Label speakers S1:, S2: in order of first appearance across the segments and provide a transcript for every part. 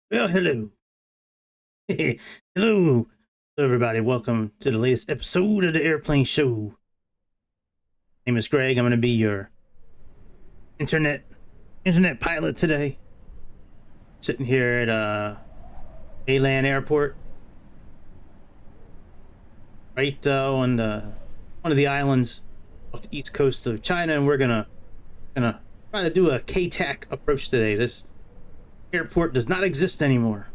S1: Well, hello. Hello. Hello, everybody. Welcome to the latest episode of the Airplane Show. My name is Greg. I'm going to be your internet pilot today. Sitting here at Meilan Airport, right on one of the islands off the east coast of China, and we're gonna try to do a HAK approach today. This airport does not exist anymore,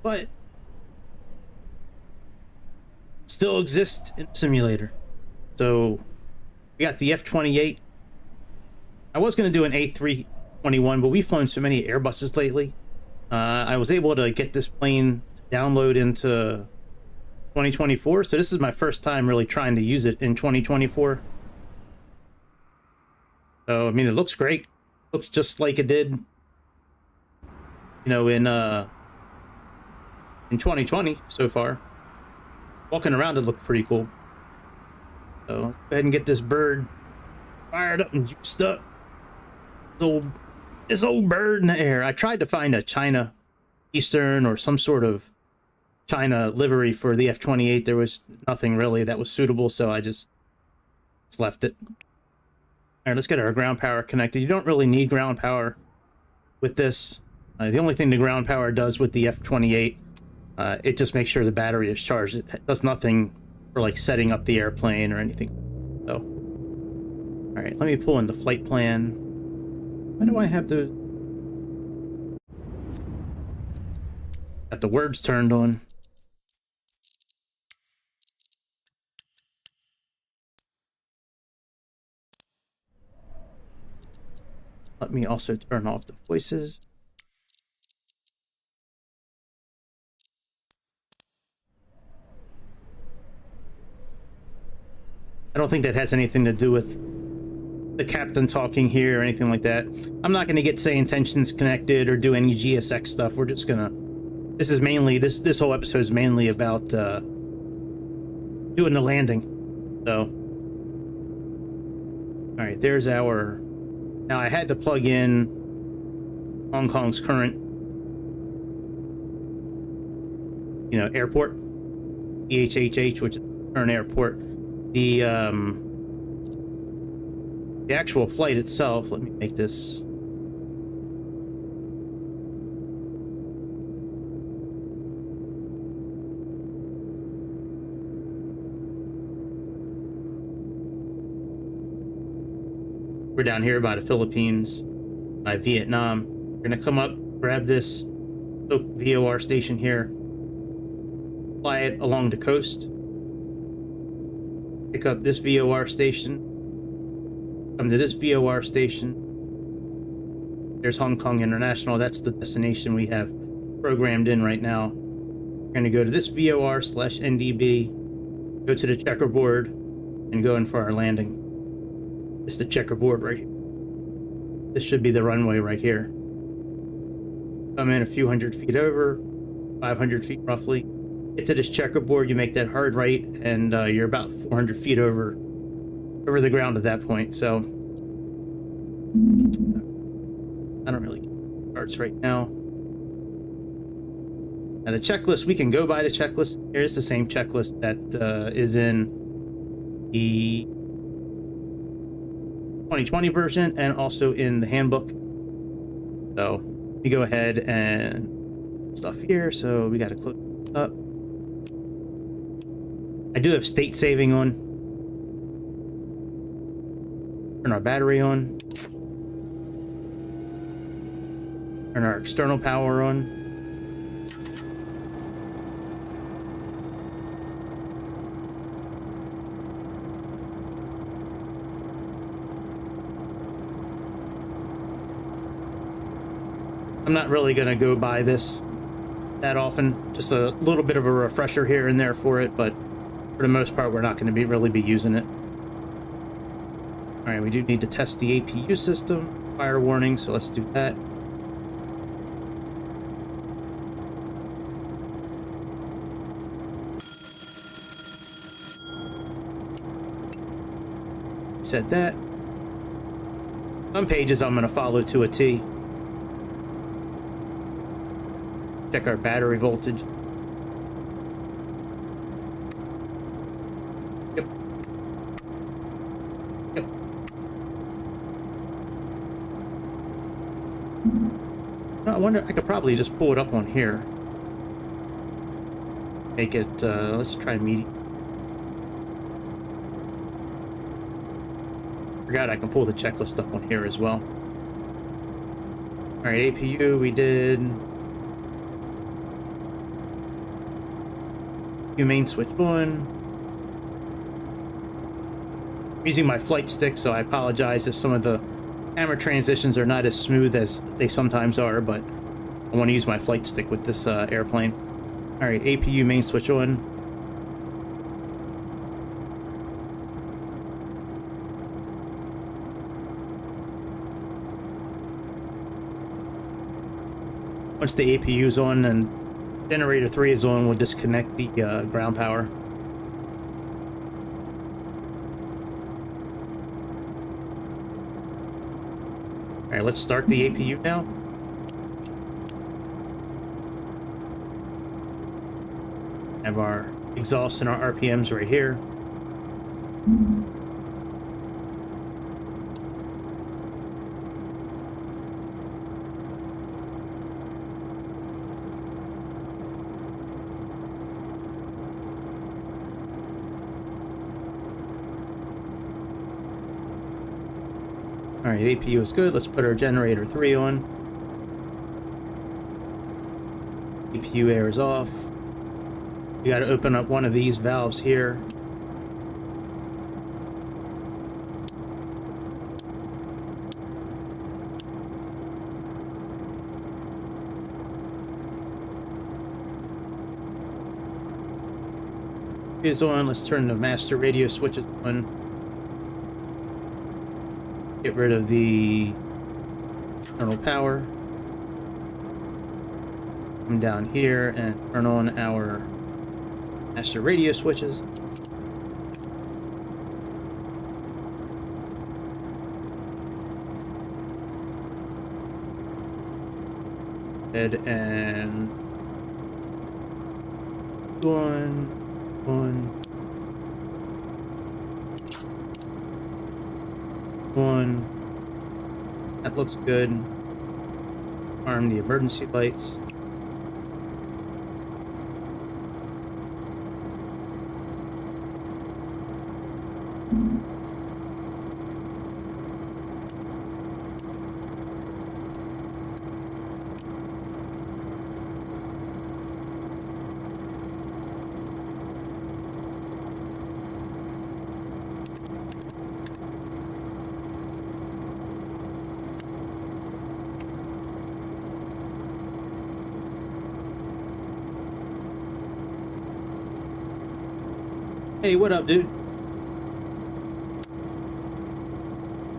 S1: but still exists in the simulator. So we got the F28. I was going to do an A321, but we've flown so many Airbuses lately. I was able to get this plane to download into 2024. So this is my first time really trying to use it in 2024. So, I mean, it looks great. Looks just like it did, you know, in 2020 so far. Walking around, it looked pretty cool. So let's go ahead and get this bird fired up and juiced up. This old bird in the air. I tried to find a China Eastern or some sort of China livery for the F28. There was nothing really that was suitable, so I just left it. All right, let's get our ground power connected. You don't really need ground power with this. The only thing the ground power does with the F28, it just makes sure the battery is charged. It does nothing for like setting up the airplane or anything. So, all right, let me pull in the flight plan. Why do I have got the words turned on? Let me also turn off the voices. I don't think that has anything to do with the captain talking here or anything like that. I'm not going to get Sayintentions connected or do any GSX stuff. We're just gonna. This is mainly this whole episode is mainly about doing the landing. So, all right, there's our. Now I had to plug in Hong Kong's current, you know, airport, EHHH, which is the current airport. The actual flight itself, let me make this. We're down here by the Philippines, by Vietnam. We're gonna come up, grab this VOR station here, fly it along the coast, pick up this VOR station, come to this VOR station. There's Hong Kong International. That's the destination we have programmed in right now. We're going to go to this VOR/NDB, go to the checkerboard, and go in for our landing. It's the checkerboard right here. This should be the runway right here. Come in a few hundred feet over, 500 feet roughly. Get to this checkerboard, you make that hard right, and you're about 400 feet over the ground at that point. So I don't really get charts right now. Now the checklist, we can go by the checklist. Here's the same checklist that is in the 2020 version and also in the handbook. So we go ahead and stuff here. So we got to close it up. I do have state saving on. Turn our battery on. Turn our external power on. I'm not really going to go by this that often. Just a little bit of a refresher here and there for it, but for the most part, we're not going to really be using it. All right, we do need to test the APU system. Fire warning, so let's do that. Set that. Some pages I'm going to follow to a T. Check our battery voltage. Yep. Yep. I wonder, I could probably just pull it up on here. Make it, let's try medium. Forgot I can pull the checklist up on here as well. Alright, APU, we did. Main switch on. I'm using my flight stick, so I apologize if some of the camera transitions are not as smooth as they sometimes are, but I want to use my flight stick with this airplane. Alright, APU main switch on. Once the APU is on and generator 3 is on, we'll disconnect the ground power. Alright, let's start the APU now. Have our exhaust and our RPMs right here. Alright, APU is good. Let's put our generator 3 on. APU air is off. You got to open up one of these valves here. Is on. Let's turn the master radio switches on. Get rid of the internal power. Come down here and turn on our master radio switches. And one. That looks good. Arm the emergency lights. Hey, what up, dude?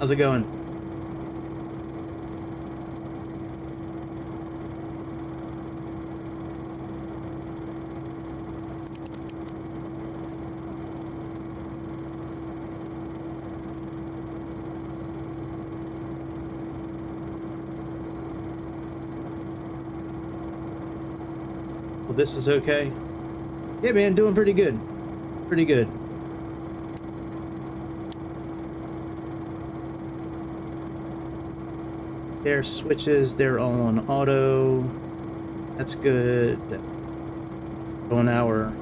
S1: How's it going? Well, this is okay. Yeah, man, doing pretty good. Pretty good. Their switches, they're all on auto. That's good. On our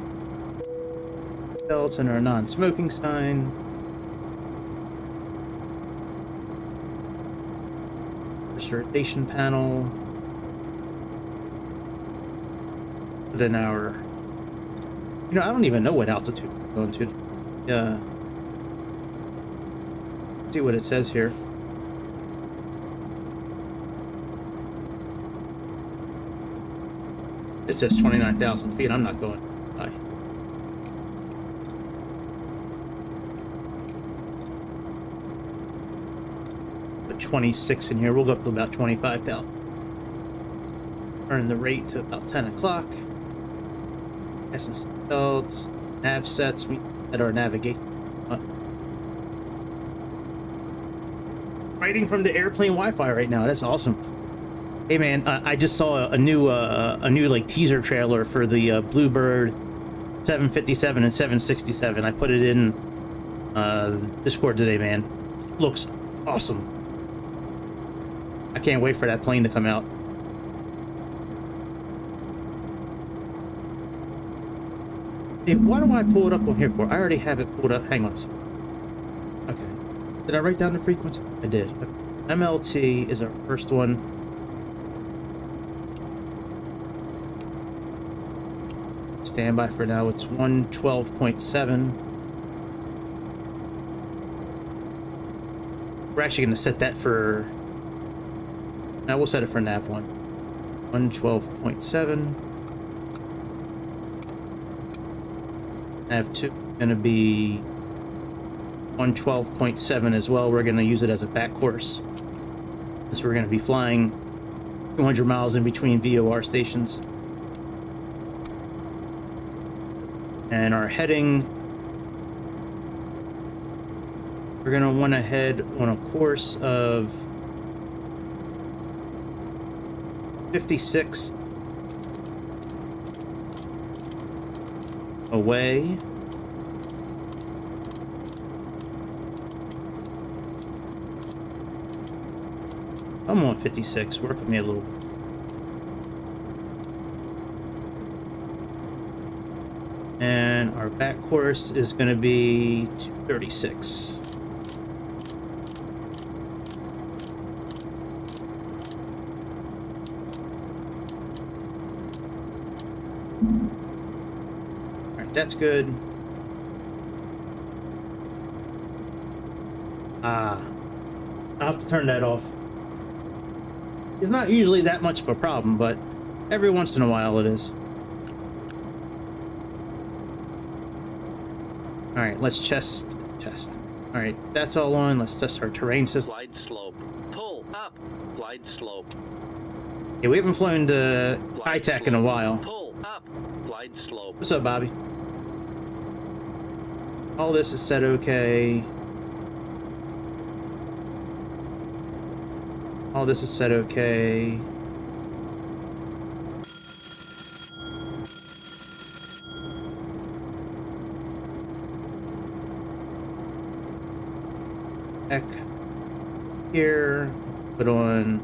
S1: belts and our non-smoking sign. Pressurization panel. Put in our... You know, I don't even know what altitude we're going to. See what it says here. It says 29,000 feet. I'm not going high. Put 26 in here. We'll go up to about 25,000. Turn the rate to about 10 o'clock. SS belts, nav sets, we at our navigation. Writing from the airplane Wi-Fi right now. That's awesome. Hey man, I just saw a new like teaser trailer for the Bluebird 757 and 767. I put it in Discord today, man. Looks awesome. I can't wait for that plane to come out. Hey, why do I pull it up on here for? I already have it pulled up. Hang on a second. Okay. Did I write down the frequency? I did. MLT is our first one. Standby for now. It's 112.7. We're actually going to set that for... Now we'll set it for nav 1. 112.7. Nav 2 going to be 112.7 as well. We're going to use it as a back course, because we're going to be flying 200 miles in between VOR stations. And our heading, we're going to want to head on a course of 56 away. I'm on 56. Work with me a little bit. And our back course is going to be 236. All right, that's good. I'll have to turn that off. It's not usually that much of a problem, but every once in a while it is. All right, let's test. All right, that's all on. Let's test our terrain system.
S2: Glide slope. Pull up. Glide slope.
S1: Yeah, we haven't flown to high-tech in a while.
S2: Pull up. Glide slope.
S1: What's up, Bobby? All this is set okay. All this is set okay. Heck. Here. Put on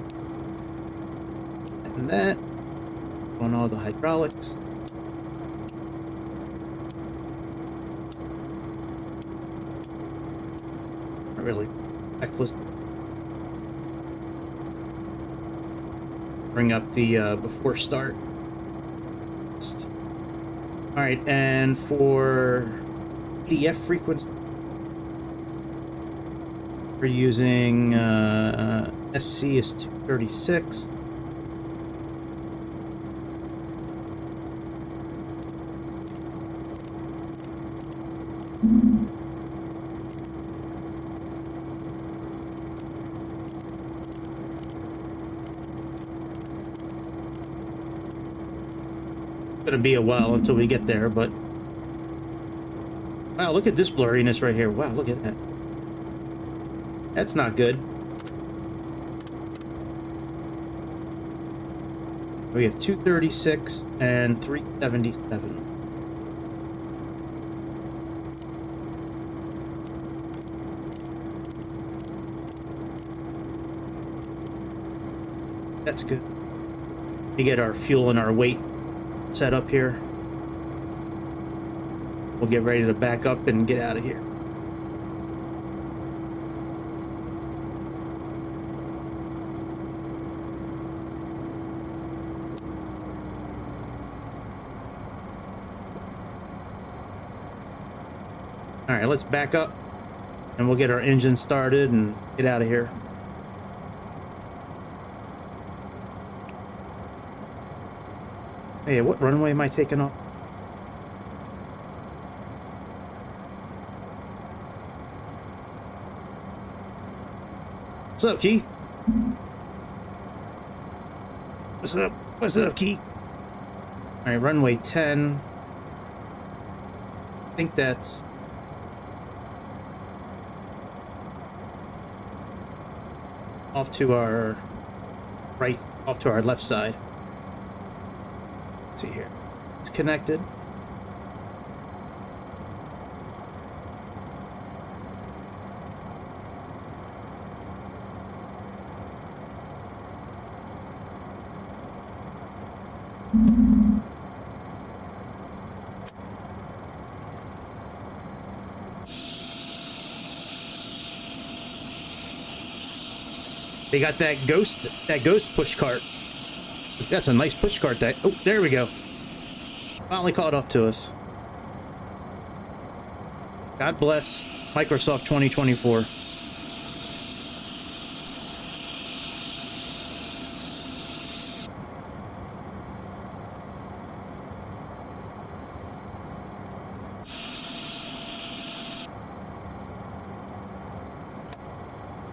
S1: that and that. Put on all the hydraulics. Not really. Checklist. Bring up the before start. All right, and for EDF frequency, we're using SC is 236. Gonna be a while until we get there, but wow, look at this blurriness right here. Wow, look at that. That's not good. We have 236 and 377. That's good. We get our fuel and our weight set up here. We'll get ready to back up and get out of here. All right, let's back up and we'll get our engine started and get out of here. Hey, what runway am I taking off? What's up, Keith? What's up? What's up, Keith? All right, runway 10. I think that's... off to our right off to our left side. Let's see here. It's connected. They got that ghost push cart. That's a nice push cart. That, oh, there we go. Finally caught up to us. God bless Microsoft 2024.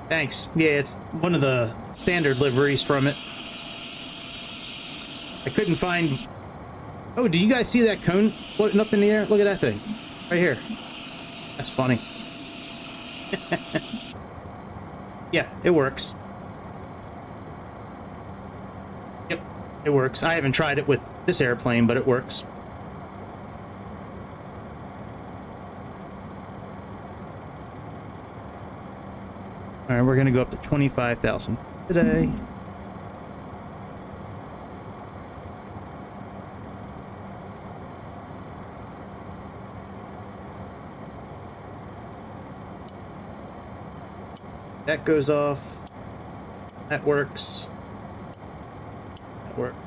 S1: Thanks. Yeah, it's one of the standard liveries from it. I couldn't find... Oh, do you guys see that cone floating up in the air? Look at that thing. Right here. That's funny. Yeah, it works. Yep, it works. I haven't tried it with this airplane, but it works. All right, we're going to go up to 25,000 today. That goes off. That works. That works.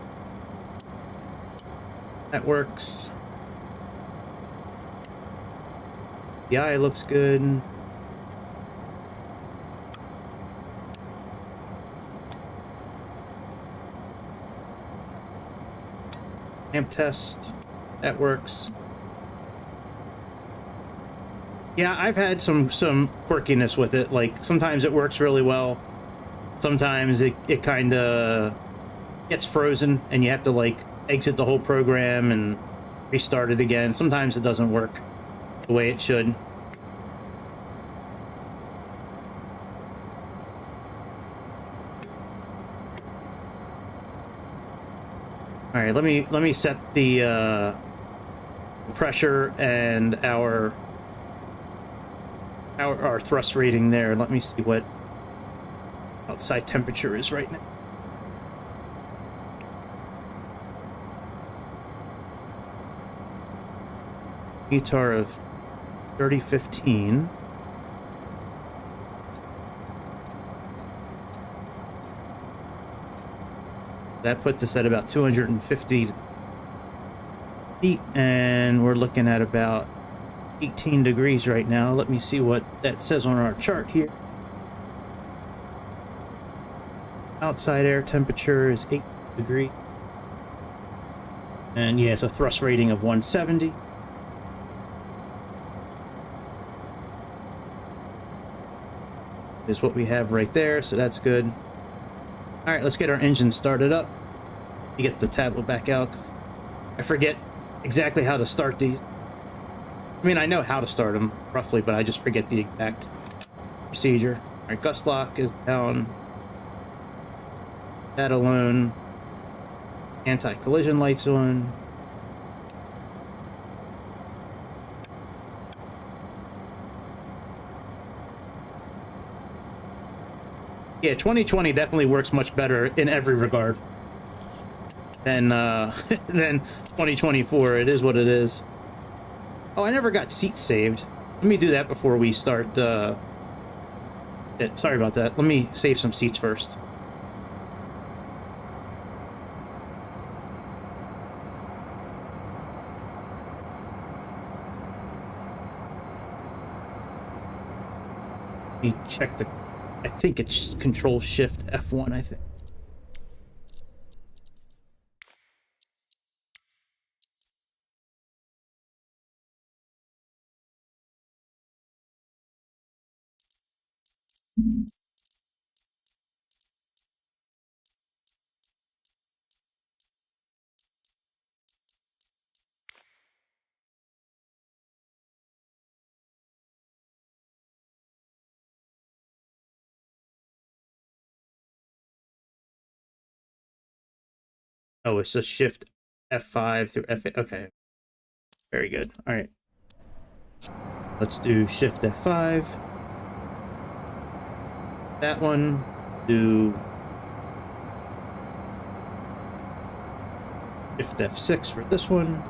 S1: That works. The eye looks good. Amp test. That works. Yeah, I've had some quirkiness with it. Like, sometimes it works really well. Sometimes it kind of gets frozen and you have to, like, exit the whole program and restart it again. Sometimes it doesn't work the way it should. All right, let me set the pressure and our thrust rating there. Let me see what outside temperature is right now. ETAR of 3015. That puts us at about 250 feet, and we're looking at about 18 degrees right now. Let me see what that says on our chart here. Outside air temperature is 8 degrees. And yeah, it's a thrust rating of 170. Is what we have right there, so that's good. All right, let's get our engine started up. You get the tablet back out, because I forget exactly how to start these. I mean, I know how to start them roughly, but I just forget the exact procedure. All right, gust lock is down. That alone. Anti-collision lights on. Yeah, 2020 definitely works much better in every regard than than 2024. It is what it is. Oh, I never got seats saved. Let me do that before we start. Sorry about that. Let me save some seats first. Let me check the... I think it's Control Shift F1, I think. Oh, it's just Shift F5 through F8. Okay. Very good. All right. Let's do Shift F5. That one. Do Shift F6 for this one.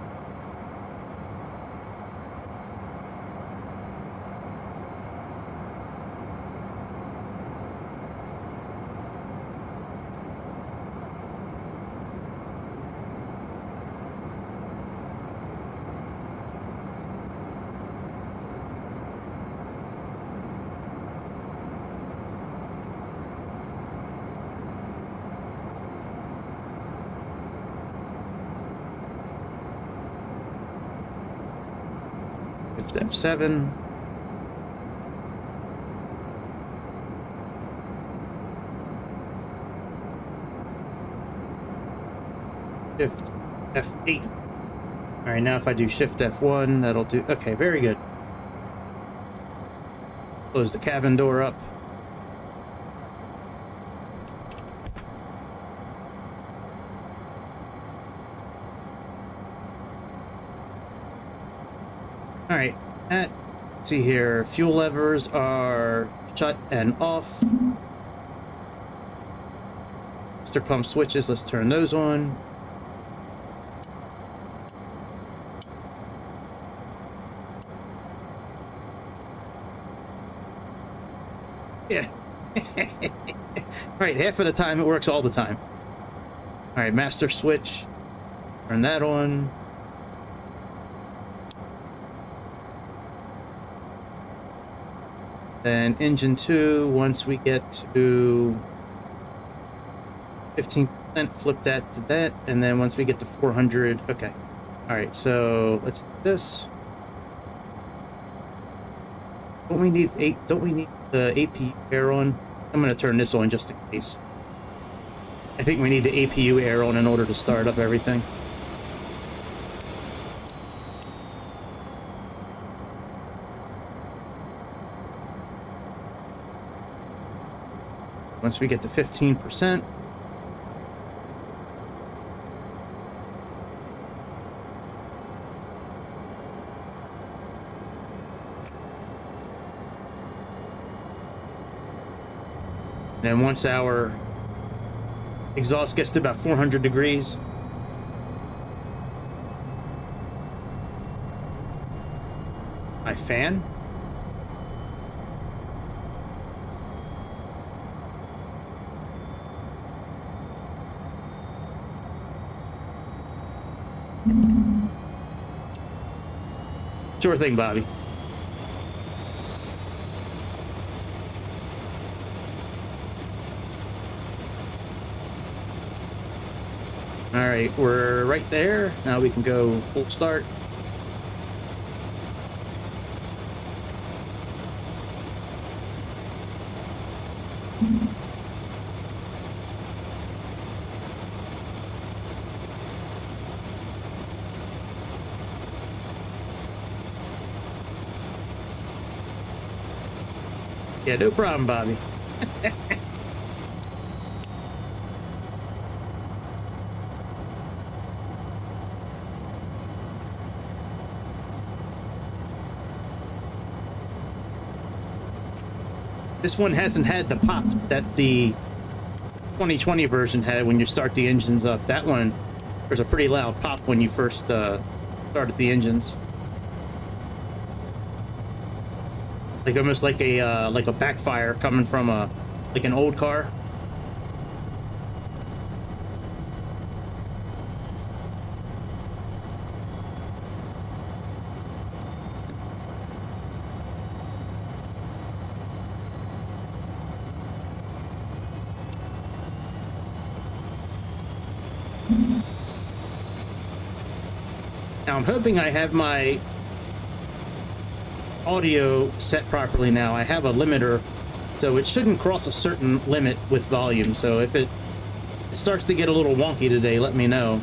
S1: Shift F7. Shift F8. All right, now if I do Shift F1, that'll do. Okay, very good. Close the cabin door up. All right, let's see here. Fuel levers are shut and off. Booster pump switches, let's turn those on. Yeah. Right, half of the time it works all the time. All right, master switch. Turn that on. Then engine 2, once we get to 15%, flip that to that. And then once we get to 400, okay. All right, so let's do this. Don't we need the APU air on? I'm going to turn this on just in case. I think we need the APU air on in order to start up everything. Once we get to 15%, and once our exhaust gets to about 400 degrees, my fan. Sure thing, Bobby. All right, we're right there. Now we can go full start. Yeah, no problem, Bobby. This one hasn't had the pop that the 2020 version had when you start the engines up. That one, there's a pretty loud pop when you first started the engines. Like almost like a backfire coming from like an old car. Now I'm hoping I have my audio set properly now. I have a limiter, so it shouldn't cross a certain limit with volume. So if it starts to get a little wonky today, let me know.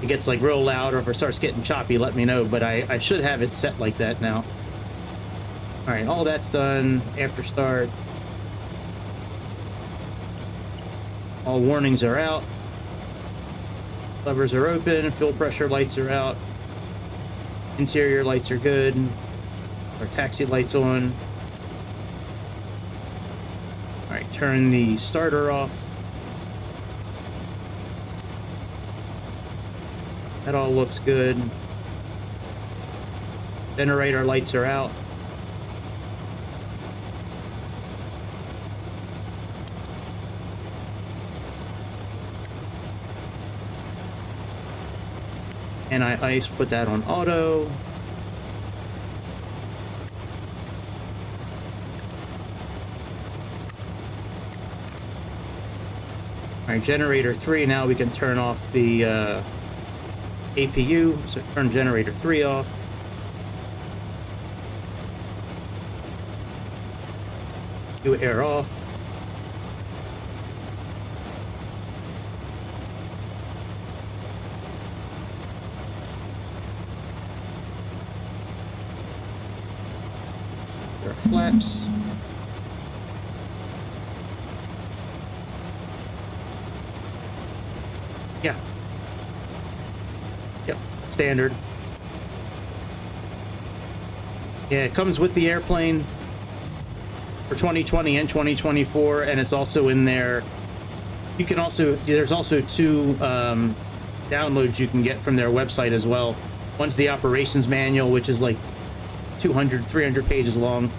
S1: It gets like real loud, or if it starts getting choppy, let me know. But I should have it set like that now. All right, all that's done. After start. All warnings are out. Levers are open, fuel pressure lights are out, interior lights are good, our taxi lights on. All right, turn the starter off. That all looks good. Generator lights are out. And ice, put that on auto. All right, generator 3, now we can turn off the APU, so turn generator 3 off. Do air off. There are flaps. Yeah. Yep, standard. Yeah, it comes with the airplane for 2020 and 2024, and it's also in there. You can also, there's also 2 downloads you can get from their website as well. One's the operations manual, which is like 200, 300 pages long.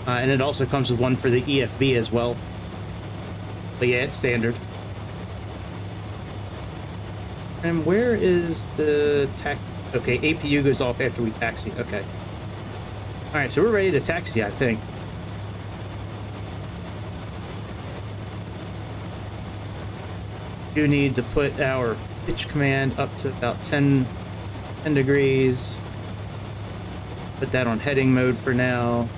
S1: And it also comes with one for the EFB as well. But yeah, it's standard. And where is the okay, APU goes off after we taxi. Okay. All right, so we're ready to taxi, I think. Do need to put our pitch command up to about 10 degrees. Put that on heading mode for now.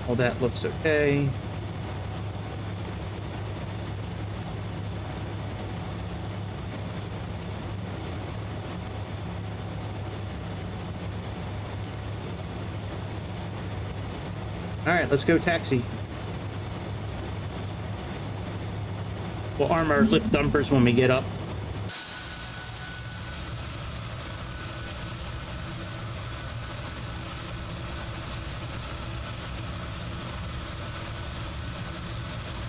S1: All that looks okay. All right, let's go taxi. We'll arm our lip dumpers when we get up.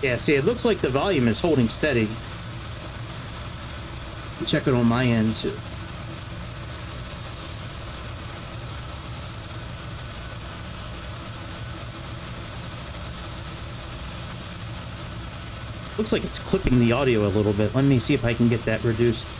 S1: Yeah, see, it looks like the volume is holding steady. Check it on my end, too. Looks like it's clipping the audio a little bit. Let me see if I can get that reduced.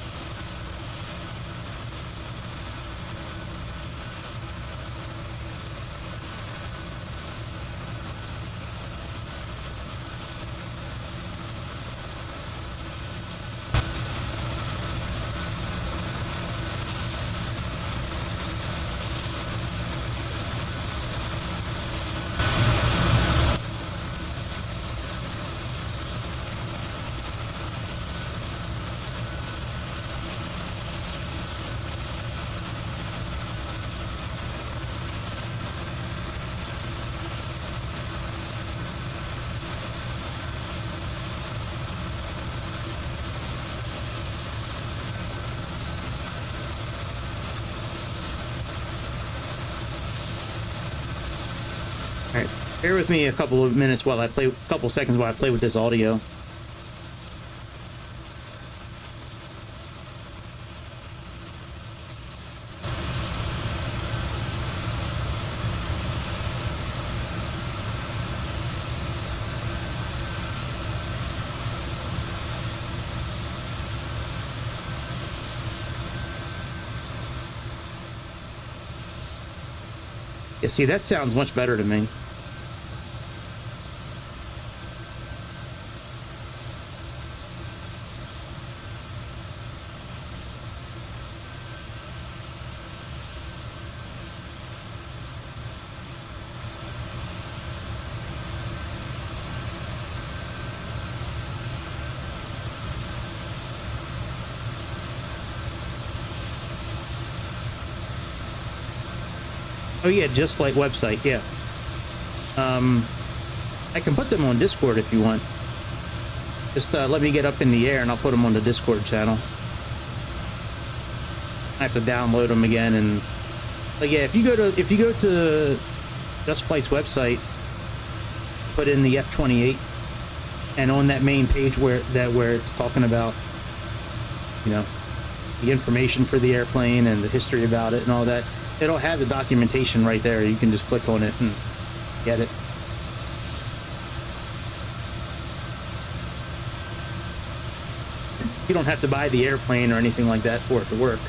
S1: All right, bear with me a couple of minutes while I play, a couple seconds while I play with this audio. Yeah, see, that sounds much better to me. Oh yeah, Just Flight website, yeah. I can put them on Discord if you want. Just let me get up in the air and I'll put them on the Discord channel. I have to download them again. And but yeah, if you go to Just Flight's website, put in the F28, and on that main page where it's talking about, you know, the information for the airplane and the history about it and all that, it'll have the documentation right there. You can just click on it and get it. You don't have to buy the airplane or anything like that for it to work.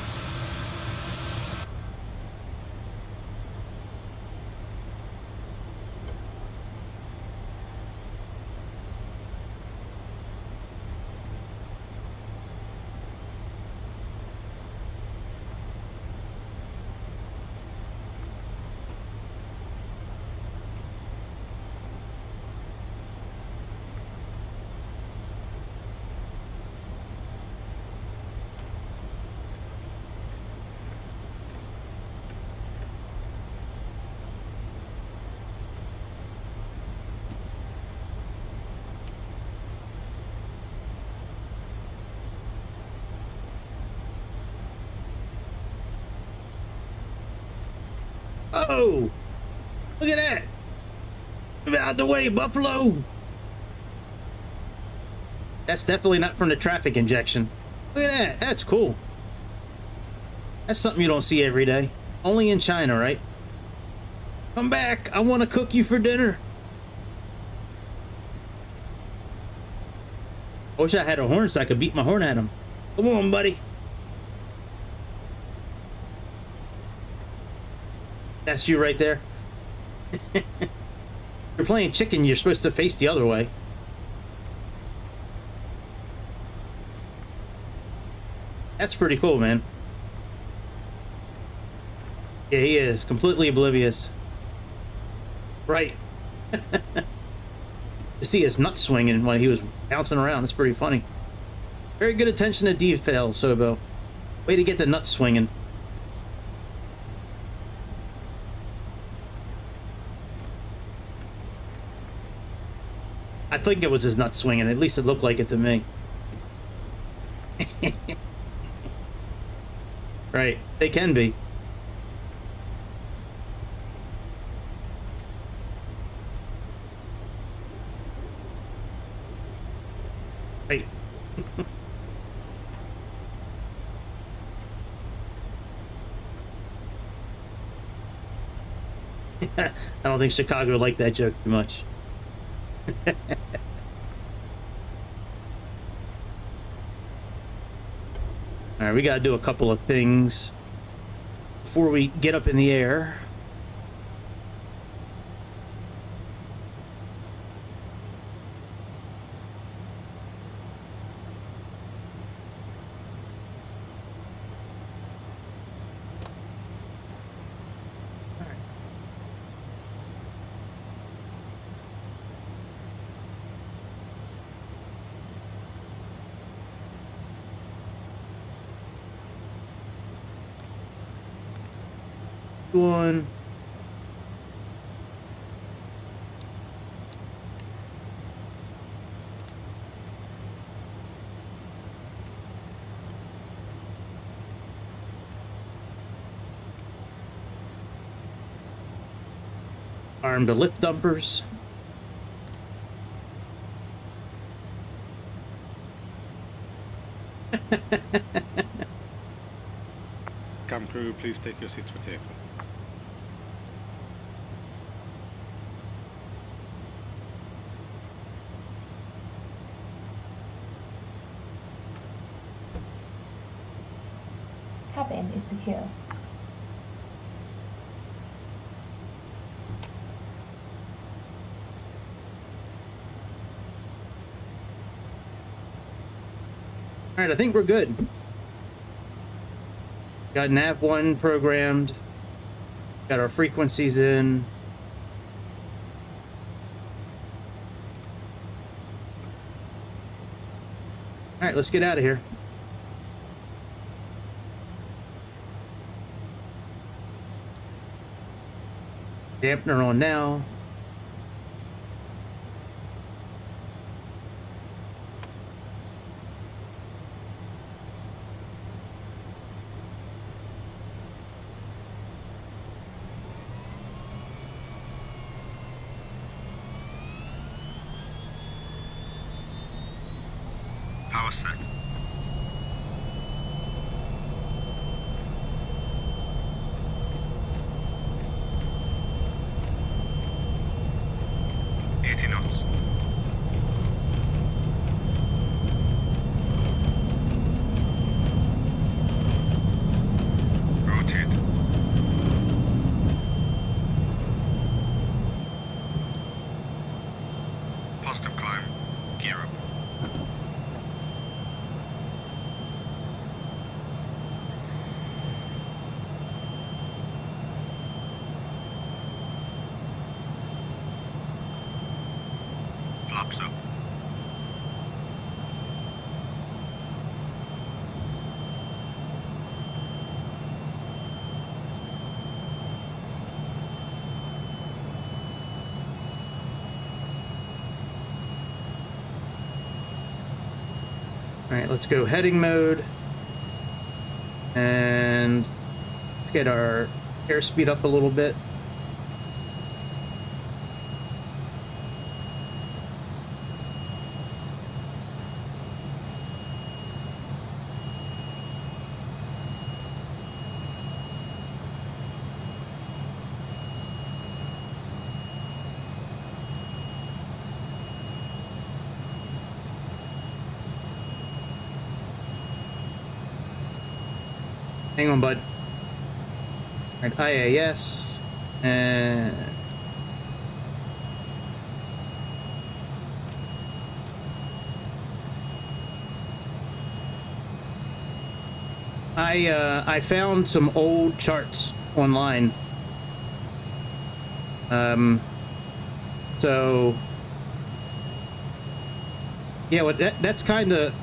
S1: Oh, look at that. Move out the way, Buffalo. That's definitely not from the traffic injection. Look at that. That's cool. That's something you don't see every day. Only in China, right? Come back. I want to cook you for dinner. I wish I had a horn so I could beat my horn at him. Come on, buddy. That's you right there. You're playing chicken, you're supposed to face the other way. That's pretty cool, man. Yeah, he is completely oblivious. Right. You see his nuts swinging when he was bouncing around. It's pretty funny. Very good attention to detail, Sobo. Way to get the nuts swinging. I think it was his nuts swinging. At least it looked like it to me. Right. They can be. Right. I don't think Chicago liked that joke too much. All right, we got to do a couple of things before we get up in the air. One. Arm to lift dumpers.
S3: Cam crew, please take your seats for takeoff.
S4: Cabin is secure.
S1: All right, I think we're good. Got nav 1 programmed. Got our frequencies in. All right, let's get out of here. Dampener on now.
S3: Hope so.
S1: All right, let's go heading mode. And let's get our airspeed up a little bit. Hang on, bud. All right, IAS, and I found some old charts online. So yeah, well, that's kind of,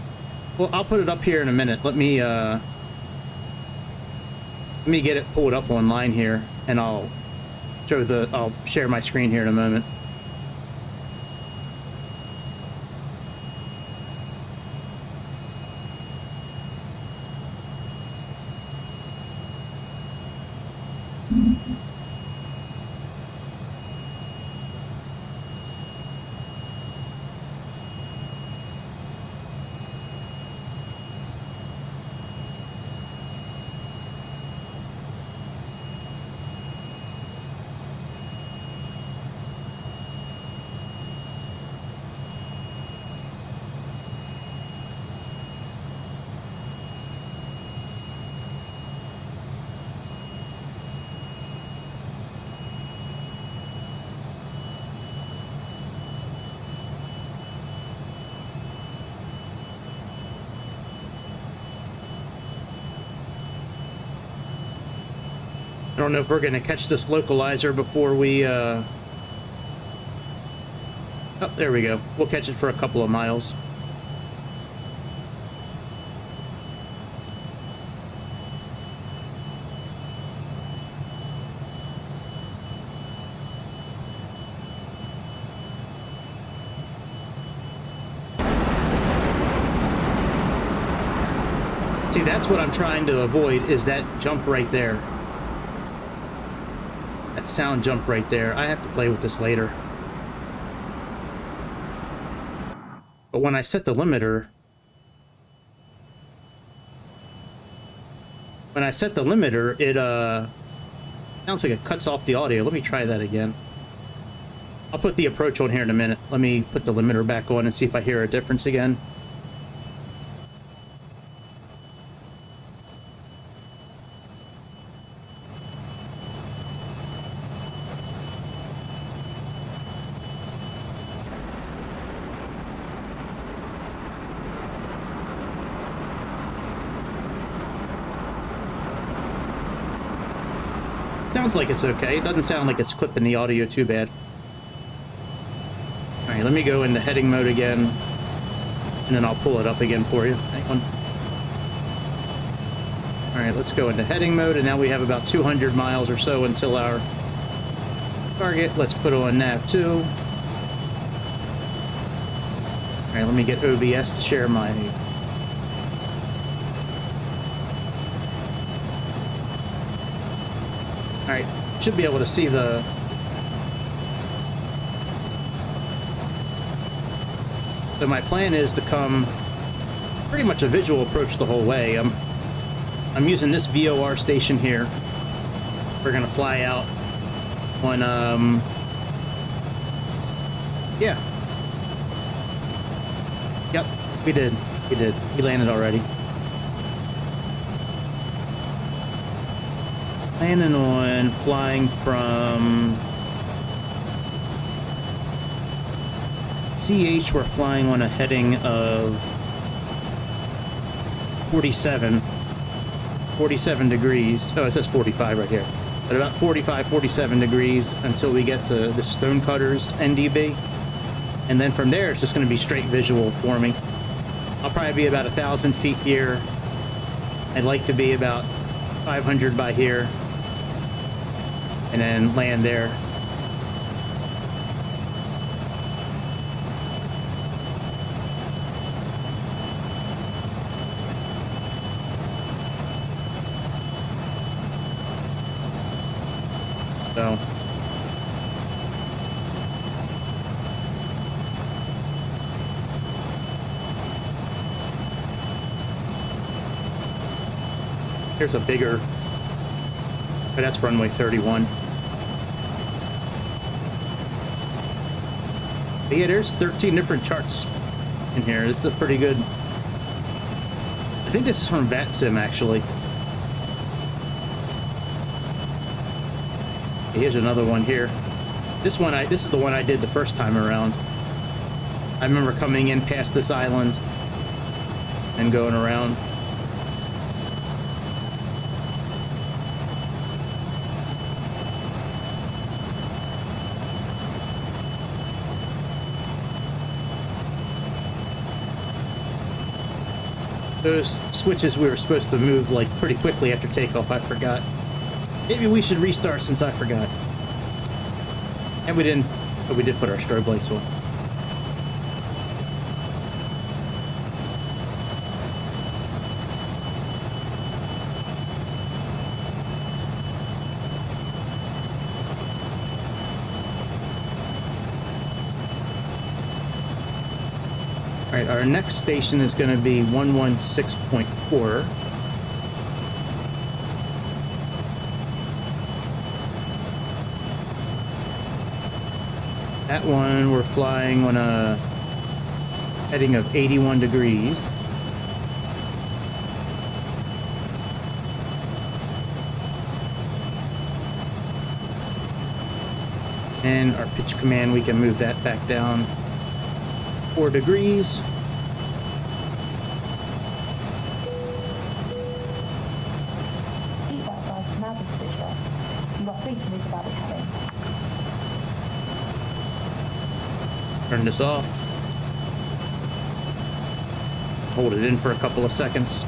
S1: well, I'll put it up here in a minute. Let me get it pulled up online here, and I'll share my screen here in a moment. I don't know if we're going to catch this localizer before we, oh, there we go. We'll catch it for a couple of miles. See, that's what I'm trying to avoid, is that jump right there. That sound jump right there. I have to play with this later. But when I set the limiter, it sounds like it cuts off the audio. Let me try that again. I'll put the approach on here in a minute. Let me put the limiter back on and see if I hear a difference again. Sounds like it's okay. It doesn't sound like it's clipping the audio too bad. Alright, let me go into heading mode again, and then I'll pull it up again for you. Hang on. Alright, let's go into heading mode, and now we have about 200 miles or so until our target. Let's put on nav 2. Alright, let me get OBS to share my... Alright, should be able to see the... So my plan is to come pretty much a visual approach the whole way. I'm using this VOR station here. We're gonna fly out on yeah. Yep, we did. We landed already. Planning on flying from CH. We're flying on a heading of 47 degrees. Oh, it says 45 right here. But about 45, 47 degrees until we get to the Stonecutters NDB. And then from there, it's just going to be straight visual for me. I'll probably be about 1,000 feet here. I'd like to be about 500 by here. And then land there. So. Here's a bigger, but that's runway 31. But yeah, there's 13 different charts in here. This is a pretty good. I think this is from VATSIM actually. Here's another one here. This is the one I did the first time around. I remember coming in past this island and going around. Those switches we were supposed to move like pretty quickly after takeoff, I forgot. Maybe we should restart since I forgot. And we didn't, but we did put our strobe lights on. All right, our next station is going to be 116.4. That one we're flying on a heading of 81 degrees. And our pitch command, we can move that back down 4 degrees.
S4: Seatbelt signs now be switched off. You are free to move about the cabin.
S1: Turn this off. Hold it in for a couple of seconds.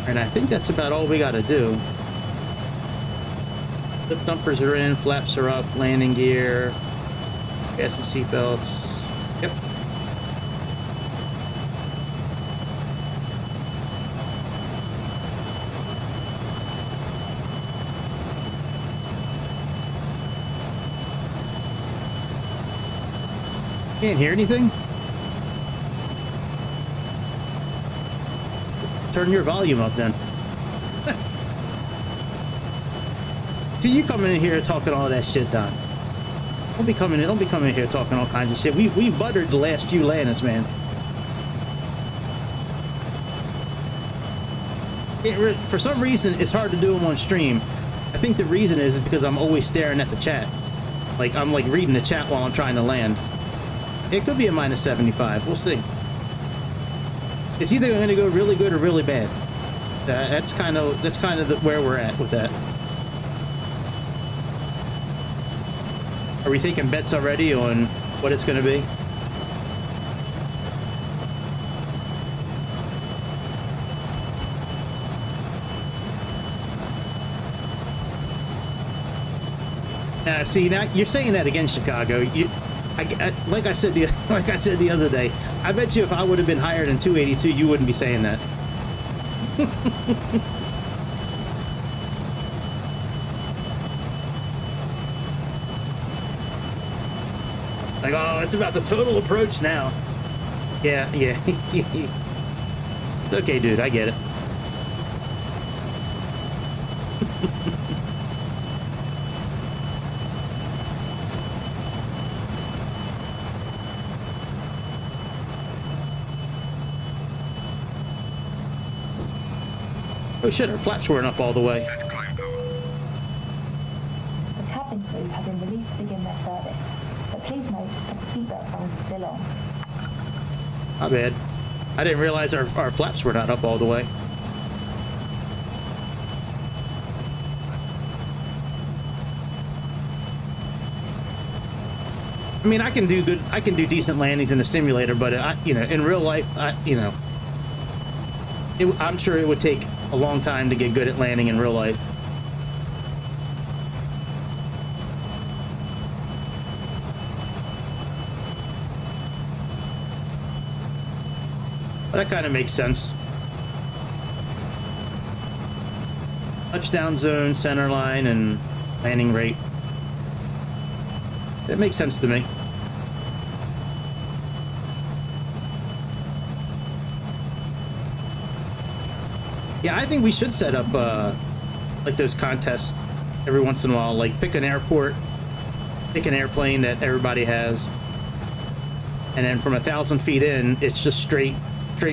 S1: And I think that's about all we got to do. Lift dumpers are in, flaps are up, landing gear, gas and seat belts. Yep. Can't hear anything? Turn your volume up then. See, you coming in here talking all that shit, Don. Don't be coming in here talking all kinds of shit. We buttered the last few landings, man. For some reason, it's hard to do them on stream. I think the reason is because I'm always staring at the chat. Like, I'm like reading the chat while I'm trying to land. It could be a minus 75. We'll see. It's either going to go really good or really bad. That's kind of where we're at with that. Are we taking bets already on what it's going to be? See, now you're saying that against Chicago. Like I said the other day, I bet you if I would have been higher than 282, you wouldn't be saying that. Like, oh, it's about the total approach now. Yeah. It's okay, dude. I get it. Oh shit, our flaps weren't up all the way.
S4: The cabin crew have been released to begin their service, but please note that the seatbelt signs are still on.
S1: My bad. I didn't realize our flaps were not up all the way. I mean, I can do decent landings in a simulator, but in real life, I'm sure it would take a long time to get good at landing in real life. But that kind of makes sense. Touchdown zone, center line, and landing rate. It makes sense to me. Yeah, I think we should set up like those contests every once in a while. Like pick an airport, pick an airplane that everybody has, and then from 1,000 feet in, it's just straight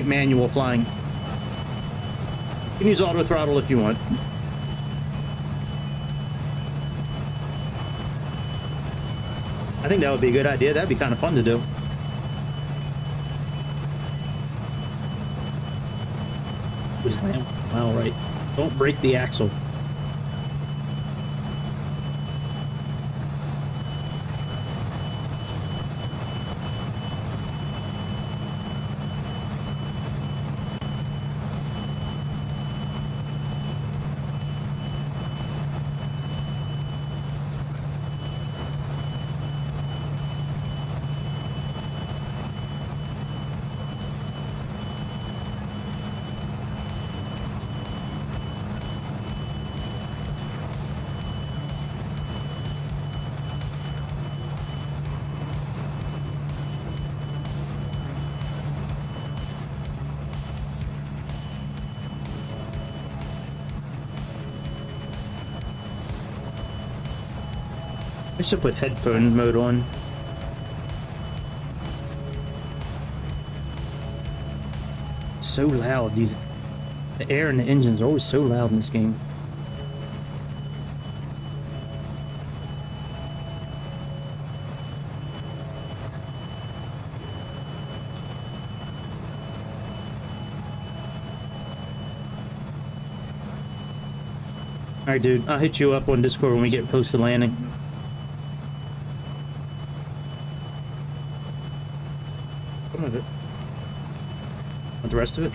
S1: manual flying. You can use auto throttle if you want. I think that would be a good idea. That'd be kind of fun to do. Always land mile right. Don't break the axle. I should put headphone mode on. So loud. The air and the engines are always so loud in this game. All right, dude. I'll hit you up on Discord when we get close to landing. Some of it. Want the rest of it?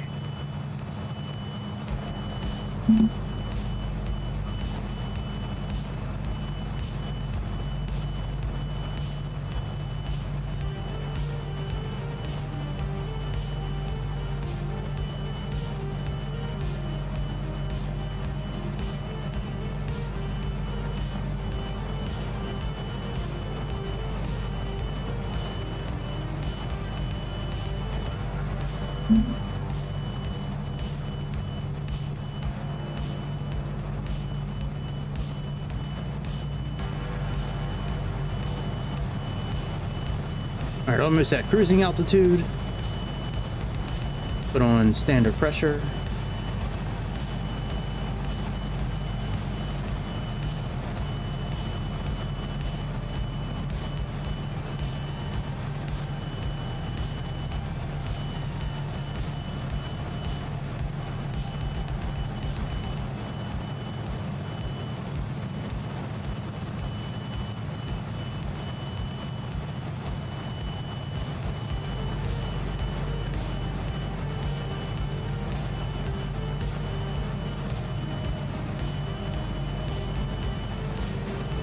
S1: All right, almost at cruising altitude. Put on standard pressure.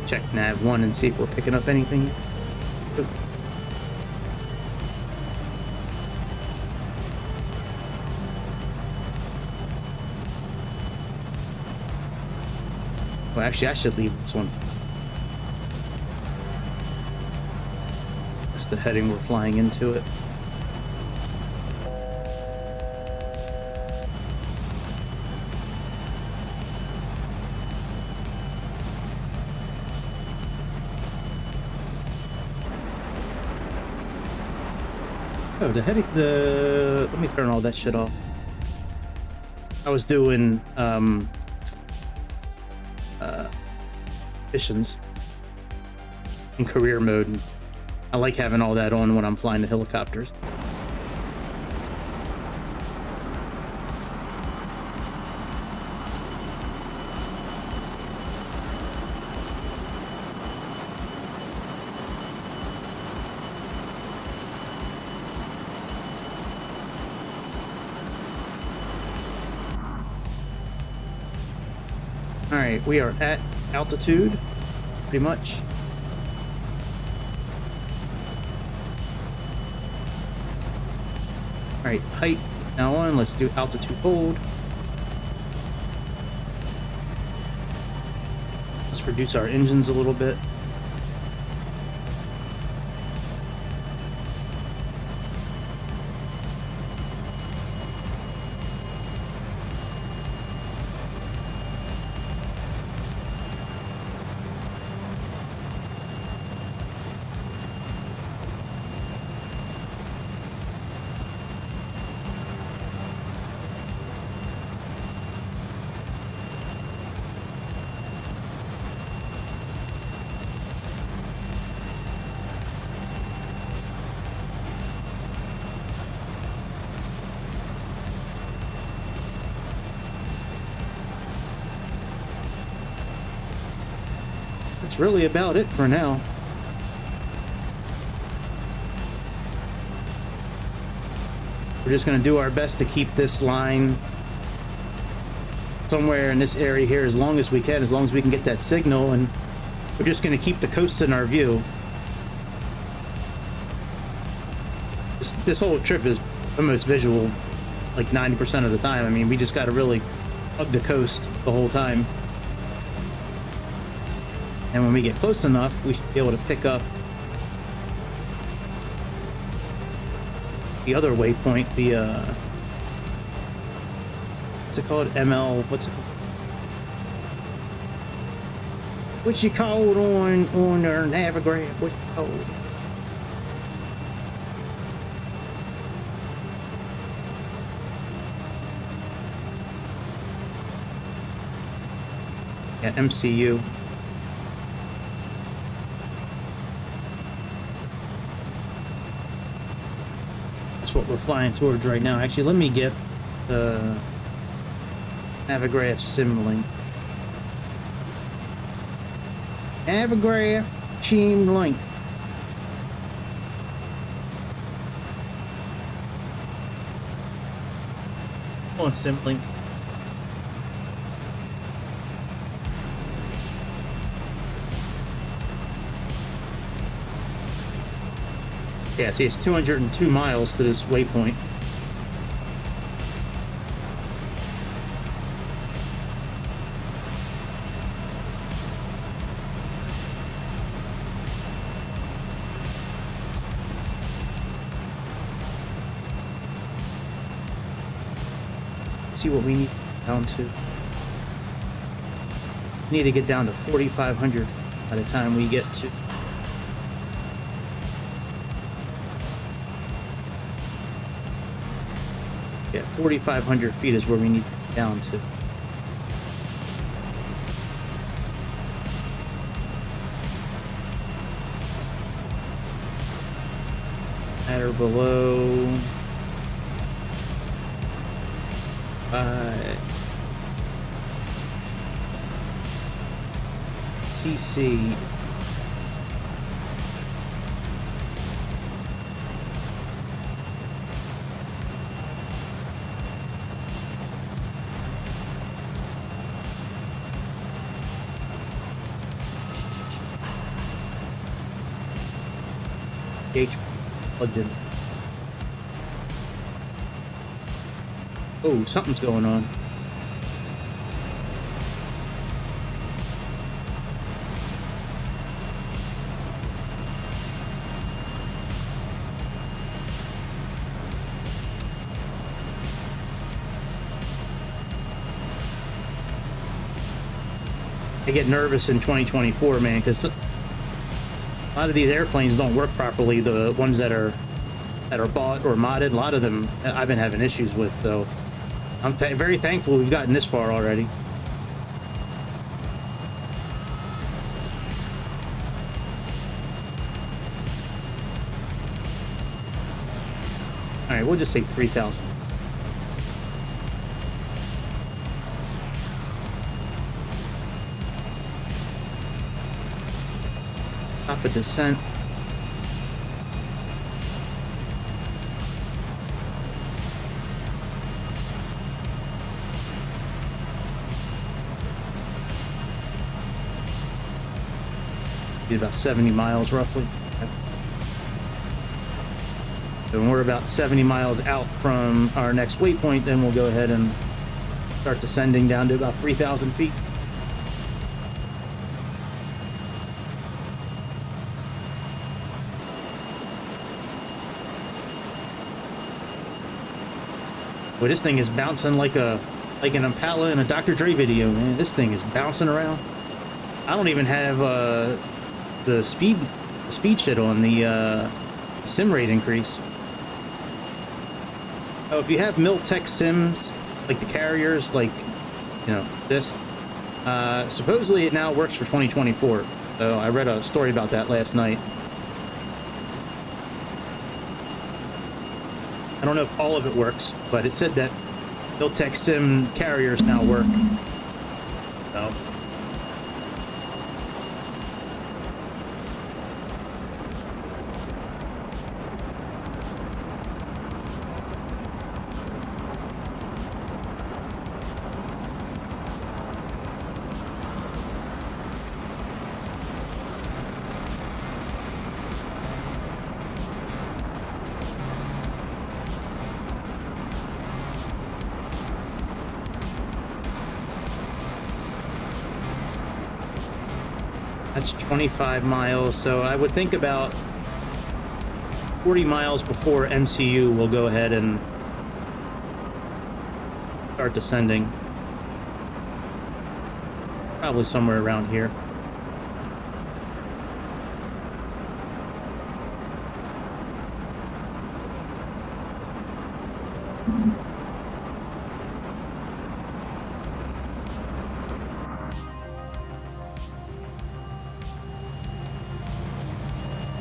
S1: Check nav 1 and see if we're picking up anything. Good. Well, actually, I should leave this one. That's the heading we're flying into it. Oh, let me turn all that shit off. I was doing, missions in career mode. I like having all that on when I'm flying the helicopters. Alright, we are at altitude, pretty much. Alright, height now on. Let's do altitude hold. Let's reduce our engines a little bit. That's really about it for now. We're just going to do our best to keep this line somewhere in this area here as long as we can, as long as we can get that signal, and we're just going to keep the coast in our view. This whole trip is almost visual, like 90% of the time. I mean, we just got to really hug the coast the whole time. And when we get close enough, we should be able to pick up the other waypoint, the, what's it called? What's it called? What you called on our Navigraph? What you called? Yeah, MCU. That's what we're flying towards right now. Actually, let me get the Navigraph sim link. Navigraph sim link. Come on, sim link. Yeah, see, it's 202 miles to this waypoint. Let's see what we need down to. We need to get down to 4,500 by the time we get to. Yeah, 4,500 feet is where we need to get down to. At or below. CC. H plugged in. Oh, something's going on. I get nervous in 2024, man, because a lot of these airplanes don't work properly. The ones that are bought or modded, a lot of them I've been having issues with. So I'm very thankful we've gotten this far already. All right, we'll just say 3,000. Stop a descent. Be about 70 miles roughly. So when we're about 70 miles out from our next waypoint, then we'll go ahead and start descending down to about 3,000 feet. Boy, this thing is bouncing like an Impala in a Dr. Dre video, man. This thing is bouncing around. I don't even have the speed shit on, the sim rate increase. Oh, if you have Miltech sims, like the carriers, like, you know, this, supposedly it now works for 2024. So I read a story about that last night. I don't know if all of it works, but it said that Miltech sim carriers now work. So. That's 25 miles, so I would think about 40 miles before MCU we'll go ahead and start descending. Probably somewhere around here.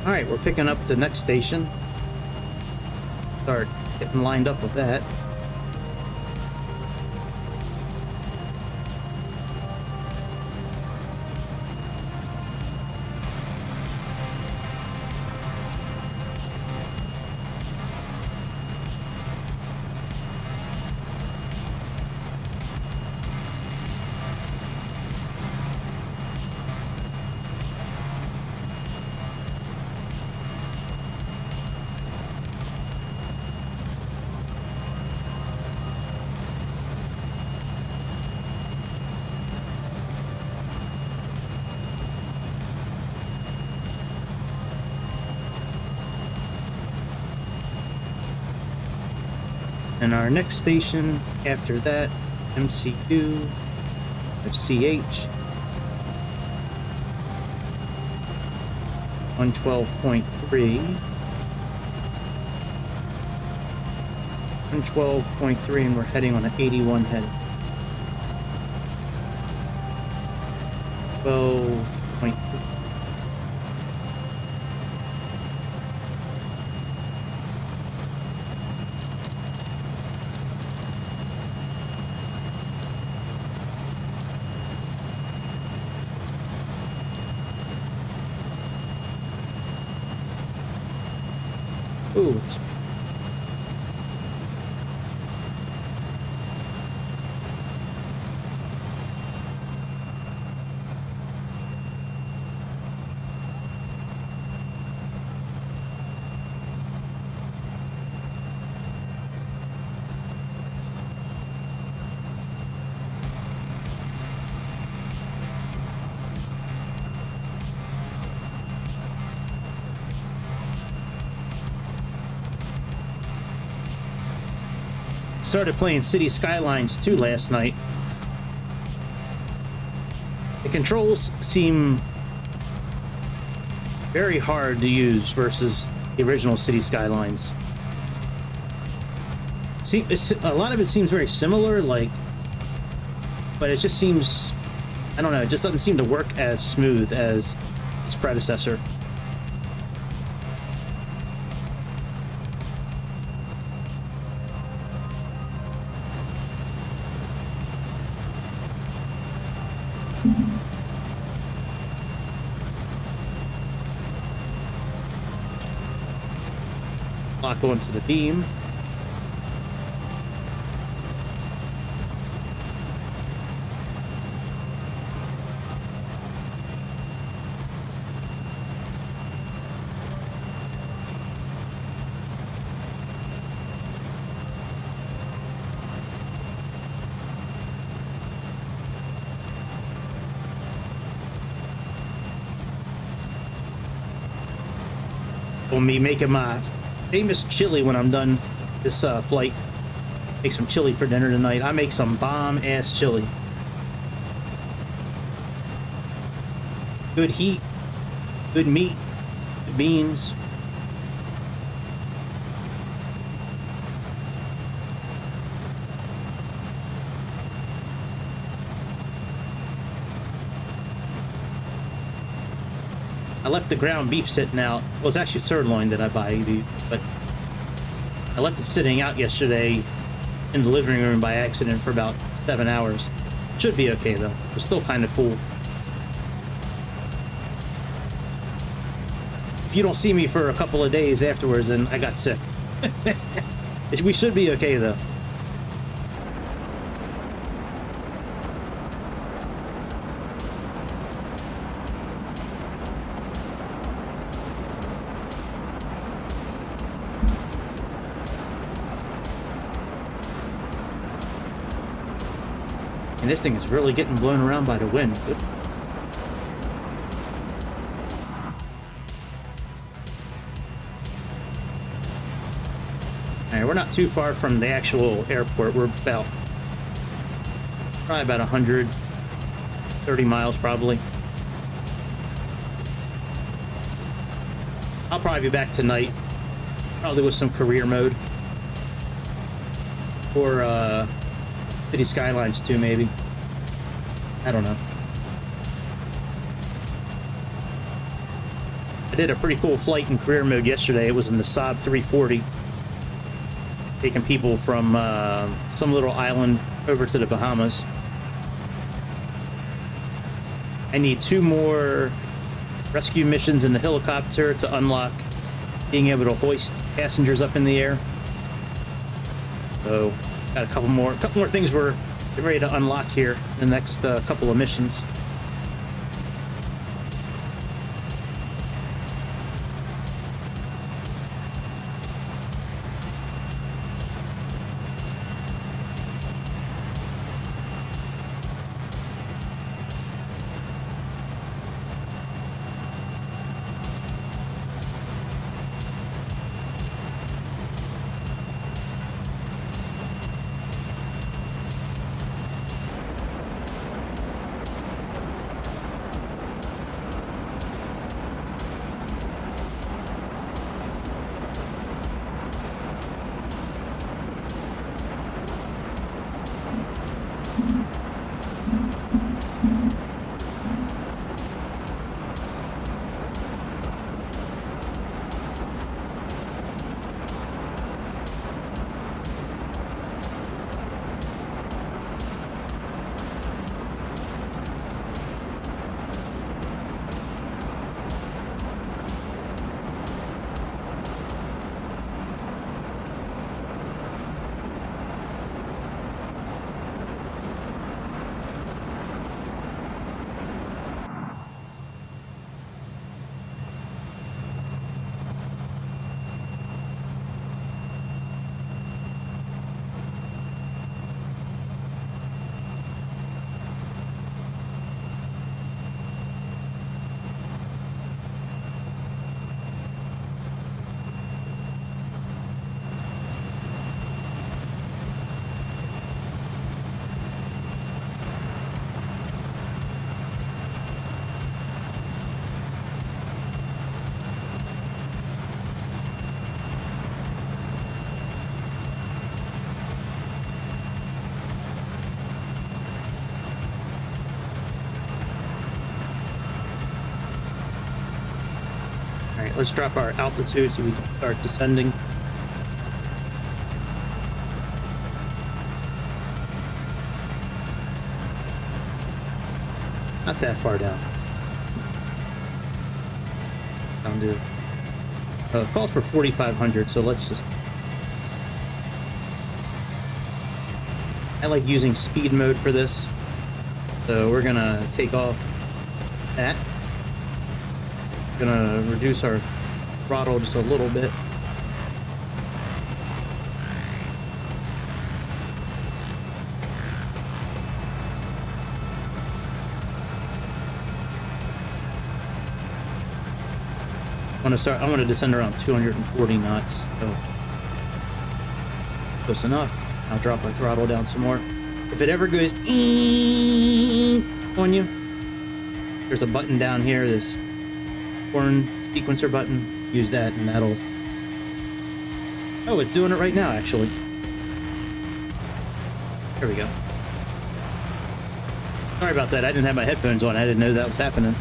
S1: All right, we're picking up the next station. Start getting lined up with that. And our next station after that, MCU, FCH, 112.3. 112.3, and we're heading on an 81 heading. 12.3. Ooh. Started playing City Skylines 2 last night. The controls seem very hard to use versus the original City Skylines. See, a lot of it seems very similar, like, but it just seems, I don't know, it just doesn't seem to work as smooth as its predecessor. Lock onto the beam. on me making my famous chili when I'm done this flight. Make some chili for dinner tonight. I make some bomb-ass chili. Good heat, good meat, good beans. I left the ground beef sitting out. Well, it's actually sirloin that I buy, but I left it sitting out yesterday in the living room by accident for about 7 hours. Should be okay though. It's still kind of cool. If you don't see me for a couple of days afterwards, then I got sick. We should be okay though. And this thing is really getting blown around by the wind. Good. Alright, we're not too far from the actual airport. We're probably about 130 miles probably. I'll probably be back tonight. Probably with some career mode. Or City Skylines 2 maybe. I don't know. I did a pretty cool flight in career mode yesterday. It was in the Saab 340. Taking people from some little island over to the Bahamas. I need 2 more rescue missions in the helicopter to unlock being able to hoist passengers up in the air. So got a couple more things we're ready to unlock here in the next couple of missions. Alright, let's drop our altitude so we can start descending. Not that far down. Down to... it calls for 4,500, so let's just... I like using speed mode for this. So we're gonna take off that. Gonna reduce our throttle just a little bit. I want to descend around 240 knots. So close enough. I'll drop our throttle down some more. If it ever goes on you, there's a button down here, this horn sequencer button. Use that and that'll... Oh, it's doing it right now, actually. There we go. Sorry about that. I didn't have my headphones on. I didn't know that was happening.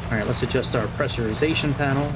S1: All right, let's adjust our pressurization panel.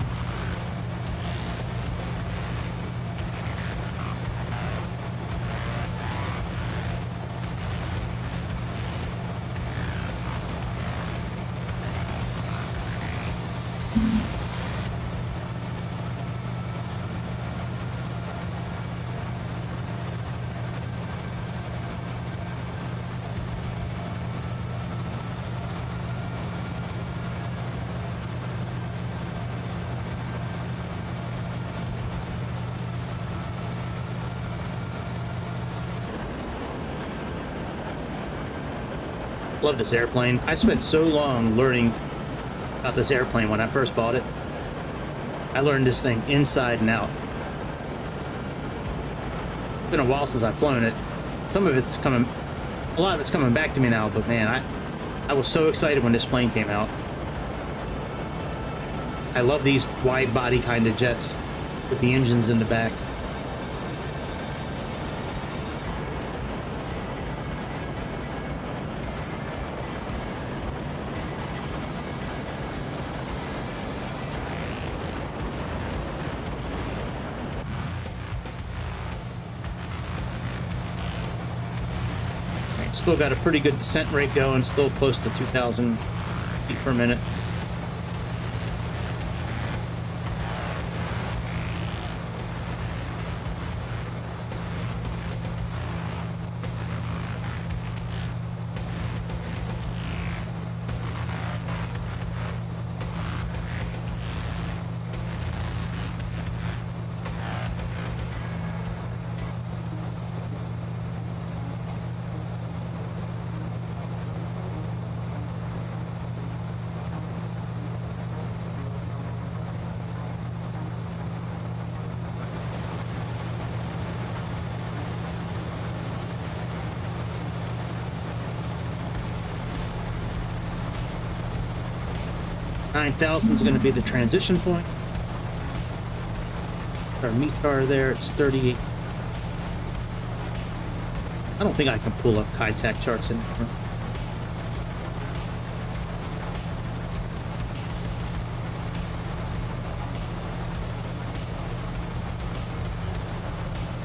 S1: Love this airplane. I spent so long learning about this airplane when I first bought it. I learned this thing inside and out. It's been a while since I've flown it. Some of it's coming, a lot of it's coming back to me now, but man, I was so excited when this plane came out. I love these wide body kind of jets with the engines in the back. Still got a pretty good descent rate going, still close to 2,000 feet per minute. $9,000 is going to be the transition point. Our METAR there, it's 38. I don't think I can pull up HITAC charts anymore.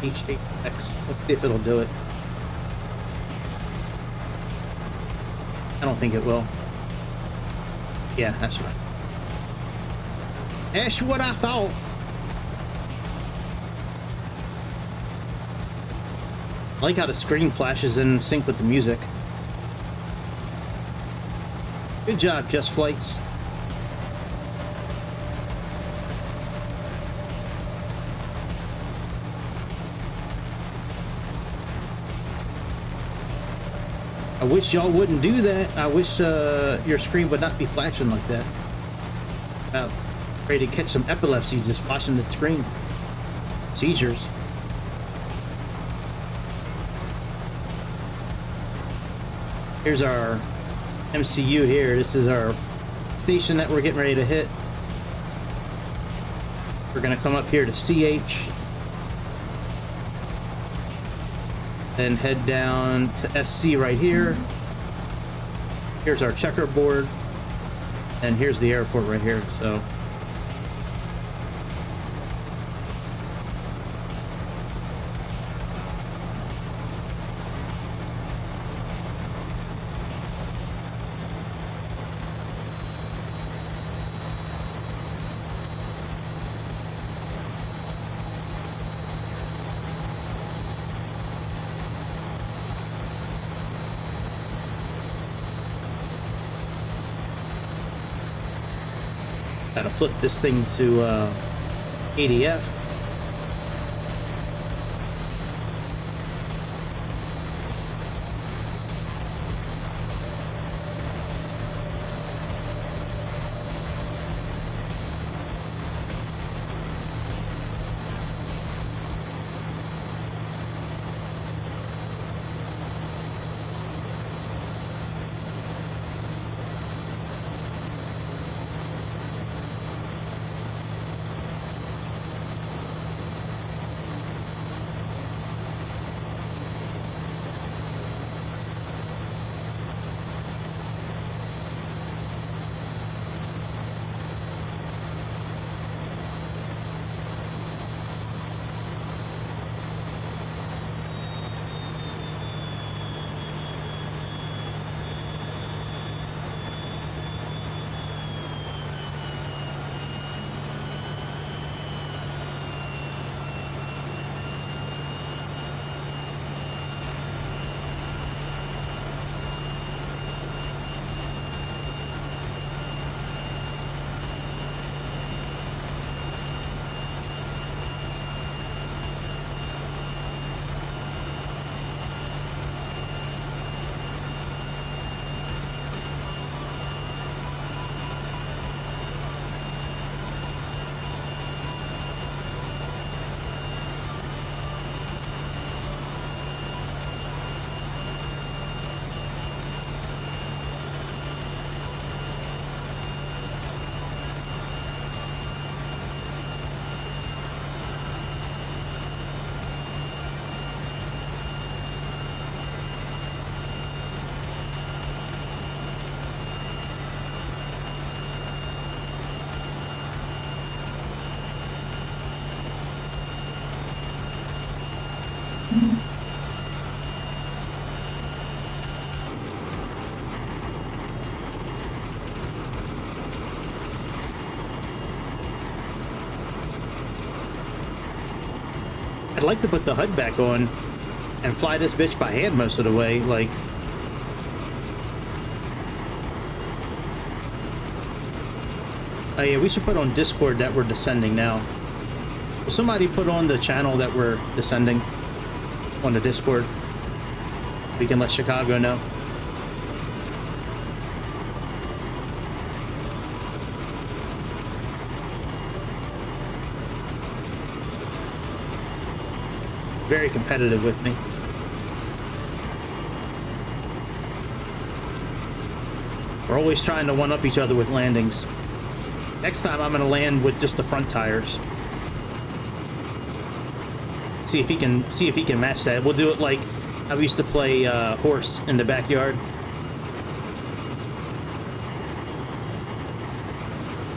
S1: H8X. Let's see if it'll do it. I don't think it will. Yeah, that's right. That's what I thought. I like how the screen flashes in sync with the music. Good job, Just Flights. I wish y'all wouldn't do that. I wish your screen would not be flashing like that. About ready to catch some epilepsy just watching the screen. Seizures. Here's our MCU here. This is our station that we're getting ready to hit. We're going to come up here to CH. Then head down to SC right here. Here's our checkerboard. And here's the airport right here. So gotta flip this thing to ADF. like to put the HUD back on and fly this bitch by hand most of the way, like. Oh yeah, we should put on Discord that we're descending now. Will somebody put on the channel that we're descending on the Discord? We can let Chicago know. Very competitive with me. We're always trying to one-up each other with landings. Next time I'm gonna land with just the front tires. See if he can match that. We'll do it like I used to play horse in the backyard.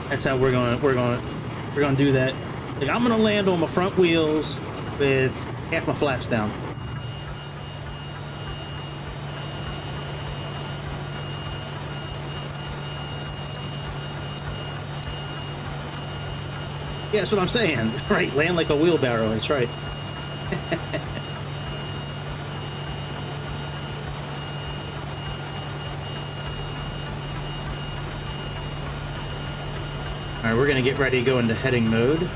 S1: That's how we're gonna do that. Like, I'm gonna land on my front wheels with half my flaps down. Yeah, that's what I'm saying. Right, land like a wheelbarrow, that's right. Alright, we're gonna get ready to go into heading mode.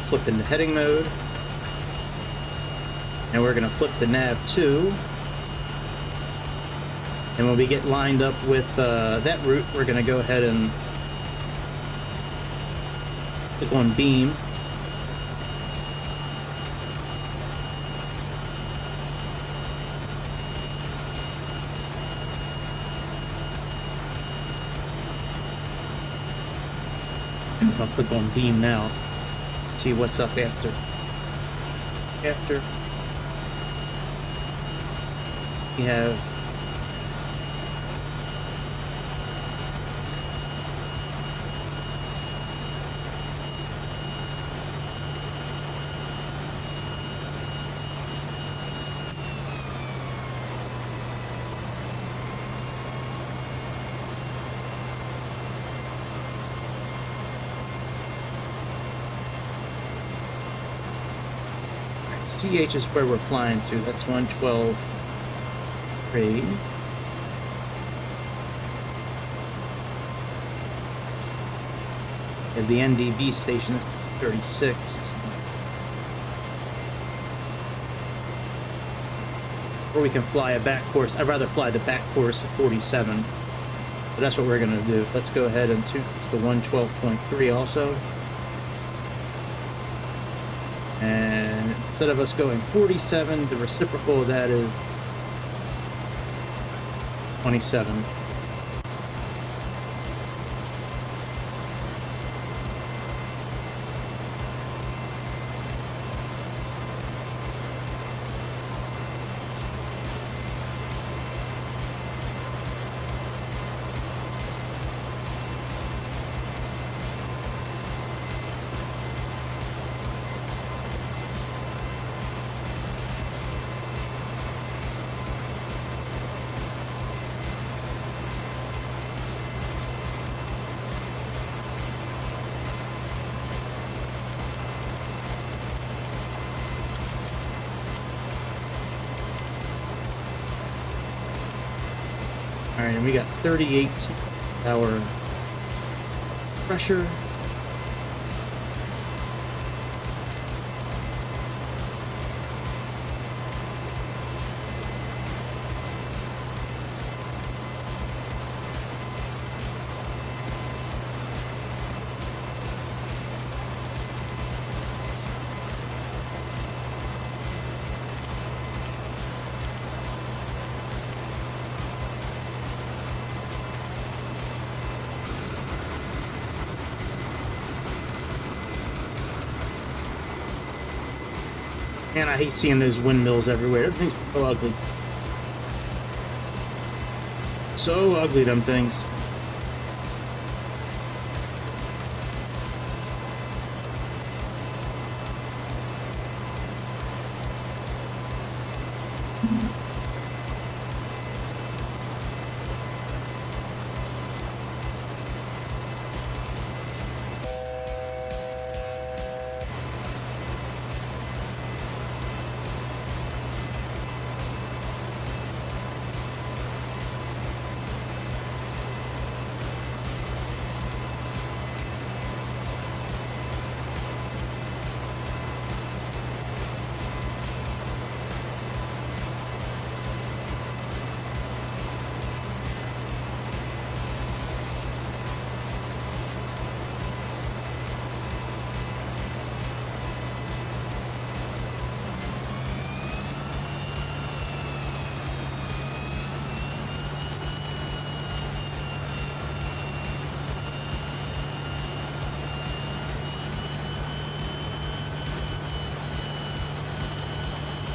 S1: Flip into heading mode. And we're gonna flip to nav 2. And when we get lined up with that route, we're gonna go ahead and click on beam. So I'll click on beam now. See what's up after. We have CH is where we're flying to. That's 112 grade. And the NDB station is 36. Or we can fly a back course. I'd rather fly the back course of 47. But that's what we're going to do. Let's go ahead and choose the 112.3 also. And instead of us going 47, the reciprocal of that is 27. Alright, and we got 38 hour pressure. Man, I hate seeing those windmills everywhere. Everything's so ugly. So ugly, them things.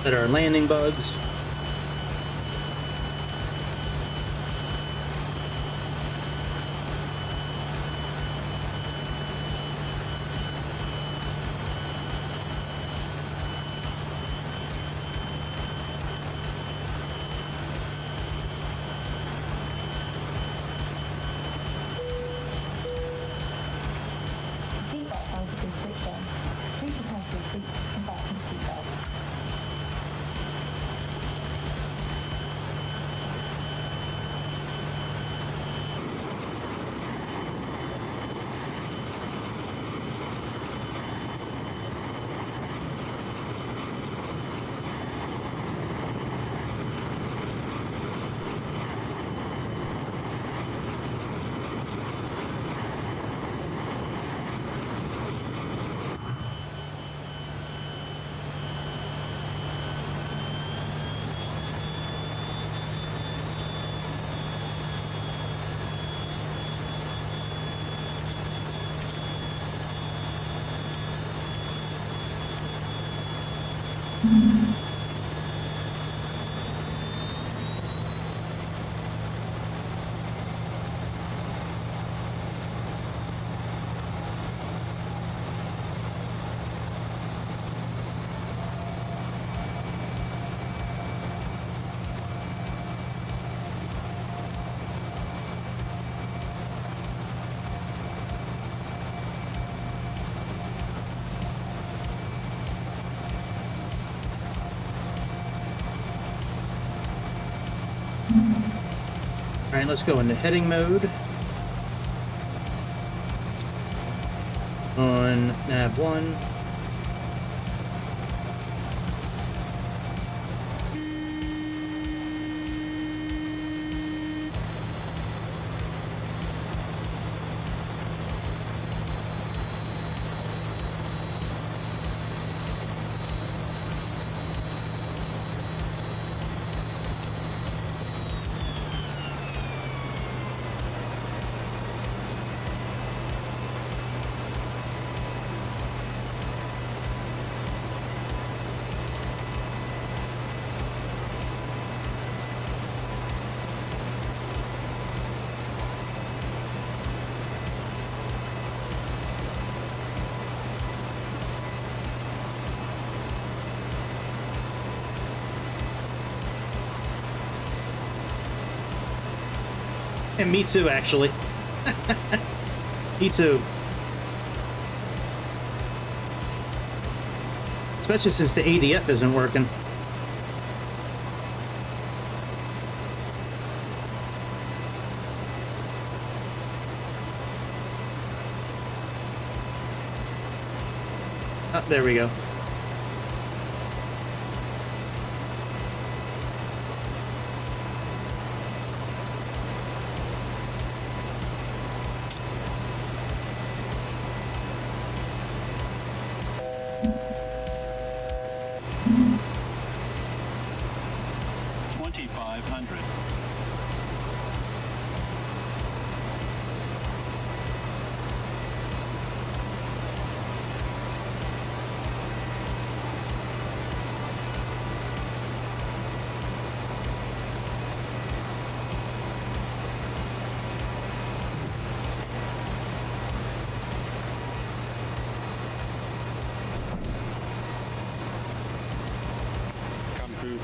S1: that are landing bugs.
S4: Seatbelt signs have been switched on. Please return to your seat and fasten the seatbelt.
S1: All right, let's go into heading mode. On nav 1. And me too, actually. Me too. Especially since the ADF isn't working. Oh, there we go.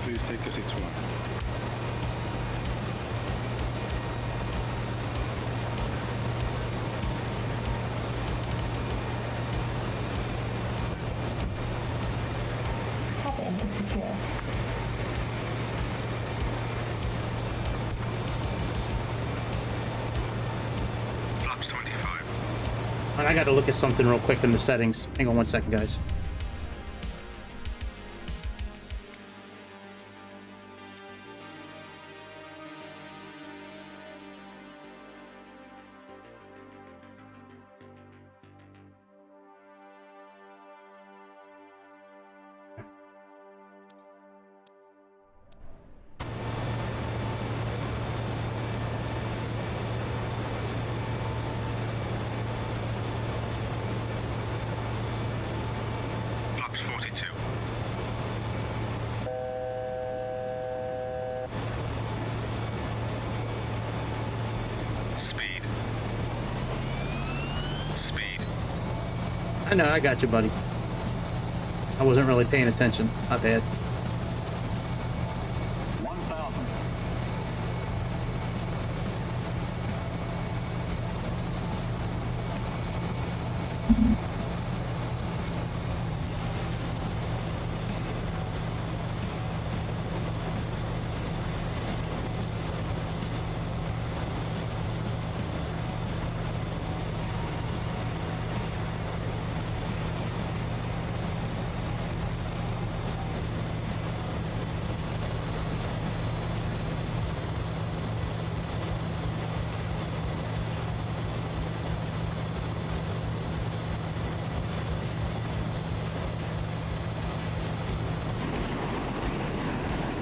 S3: Please take your seats one.
S4: Cabin is secure.
S3: Flaps 25.
S1: And I gotta look at something real quick in the settings. Hang on one second, guys. I know, I got you, buddy. I wasn't really paying attention. My bad.
S5: 1,000.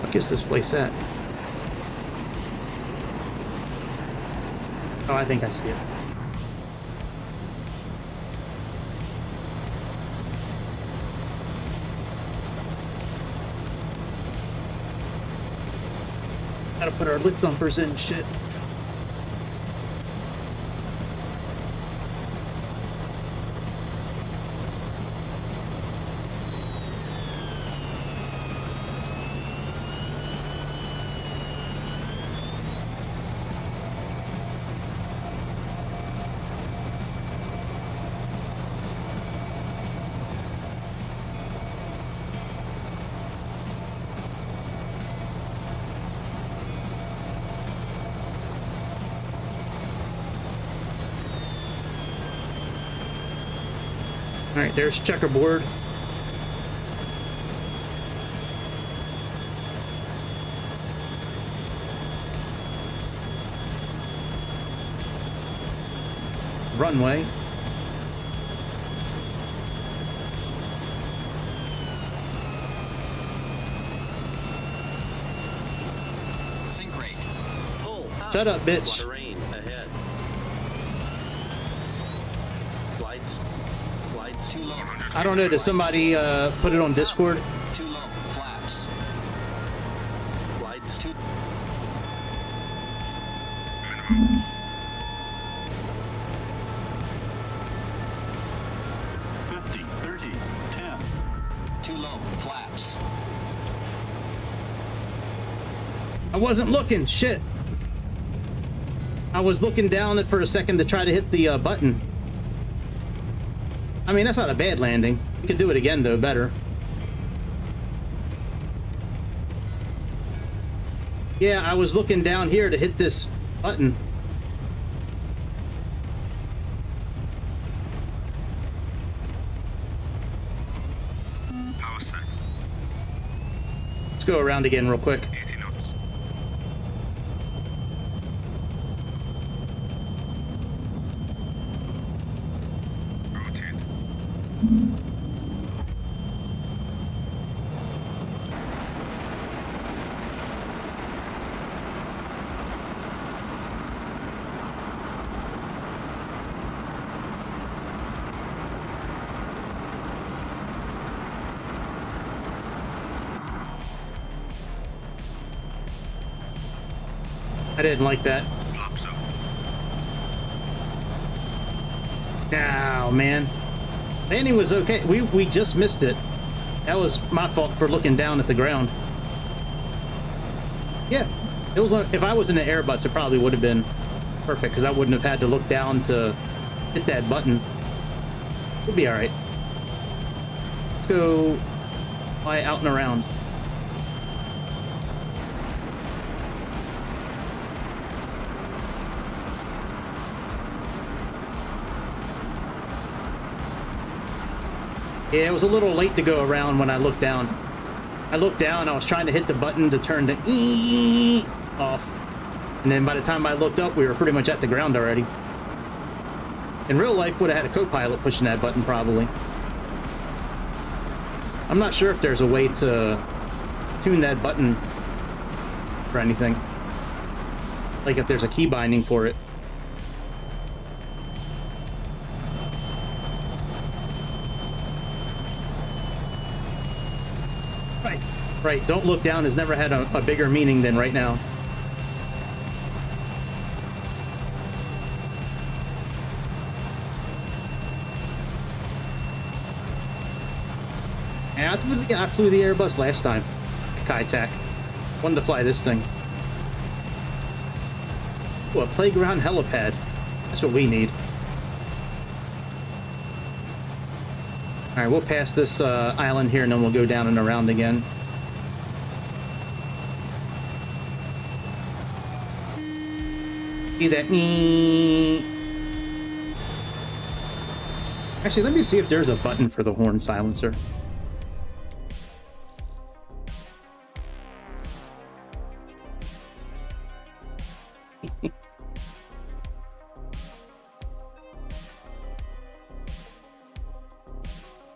S1: What is this place at? Oh, I think I see it. Gotta put our lip thumpers in shit. All right, there's checkerboard. Runway.
S5: Sink rate.
S2: Pull up.
S1: Shut up, bitch.
S2: Lot of rain ahead. Slides
S5: Too low.
S1: I don't know, did somebody put it on Discord?
S5: Too low. Flaps.
S2: Slides
S5: Too. Too low. Flaps.
S1: I wasn't looking, shit. I was looking down for a second to try to hit the button. I mean, that's not a bad landing. You could do it again, though, better. Yeah, I was looking down here to hit this button.
S3: Power set.
S1: Let's go around again real quick.
S3: 80 knots. Rotate.
S1: I didn't like that.
S3: Flaps up.
S1: No, man. Landing was okay. We just missed it. That was my fault for looking down at the ground. Yeah, it was. If I was in an Airbus, it probably would have been perfect because I wouldn't have had to look down to hit that button. We'll be all right. Let's go fly out and around. Yeah, it was a little late to go around when I looked down. I looked down, I was trying to hit the button to turn the E off. And then by the time I looked up, we were pretty much at the ground already. In real life, would have had a co-pilot pushing that button, probably. I'm not sure if there's a way to tune that button or anything. Like if there's a key binding for it. Right, don't look down has never had a bigger meaning than right now. Yeah, I flew the Airbus last time. Kai-Tak. Wanted to fly this thing. Ooh, a playground helipad. That's what we need. Alright, we'll pass this island here and then we'll go down and around again. See that? Actually, let me see if there's a button for the horn silencer.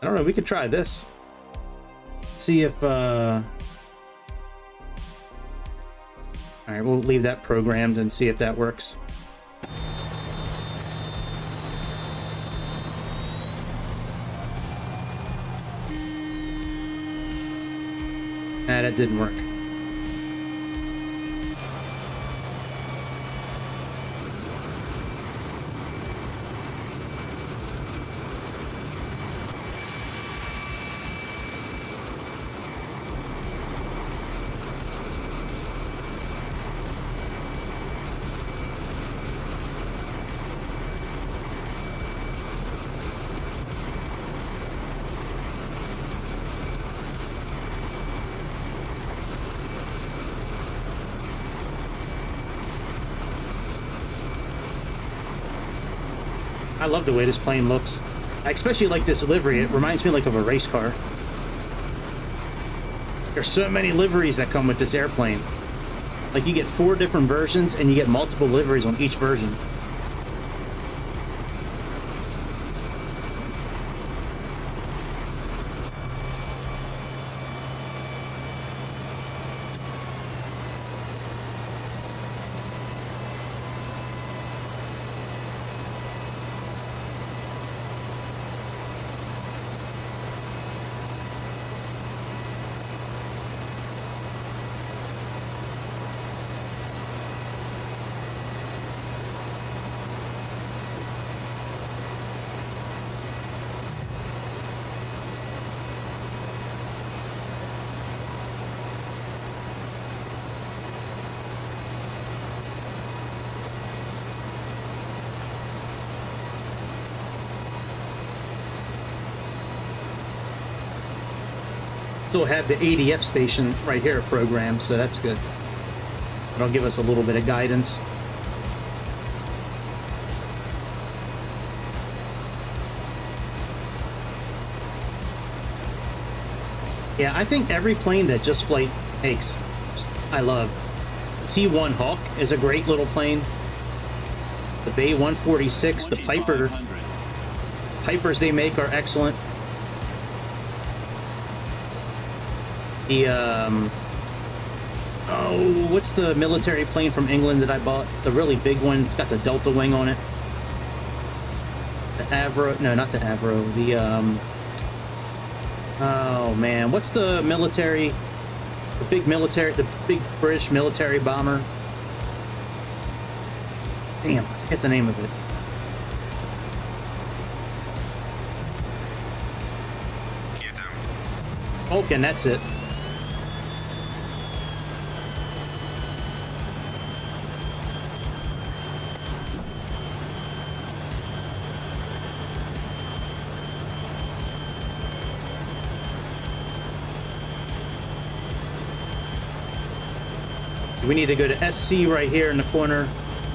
S1: I don't know, we could try this. See if, Alright, we'll leave that programmed and see if that works. Nah, that didn't work. I love the way this plane looks. I especially like this livery. It reminds me like of a race car. There's so many liveries that come with this airplane. Like you get 4 different versions and you get multiple liveries on each version. Still have the ADF station right here programmed, so that's good. It'll give us a little bit of guidance. Yeah, I think every plane that Just Flight makes, I love. The T1 Hawk is a great little plane. The Bay 146, the Pipers they make are excellent. The, oh, what's the military plane from England that I bought? The really big one. It's got the Delta wing on it. The Avro. No, not the Avro. The, oh, man. What's the military? The big British military bomber. Damn, I forget the name of it. Vulcan, that's it. We need to go to SC right here in the corner,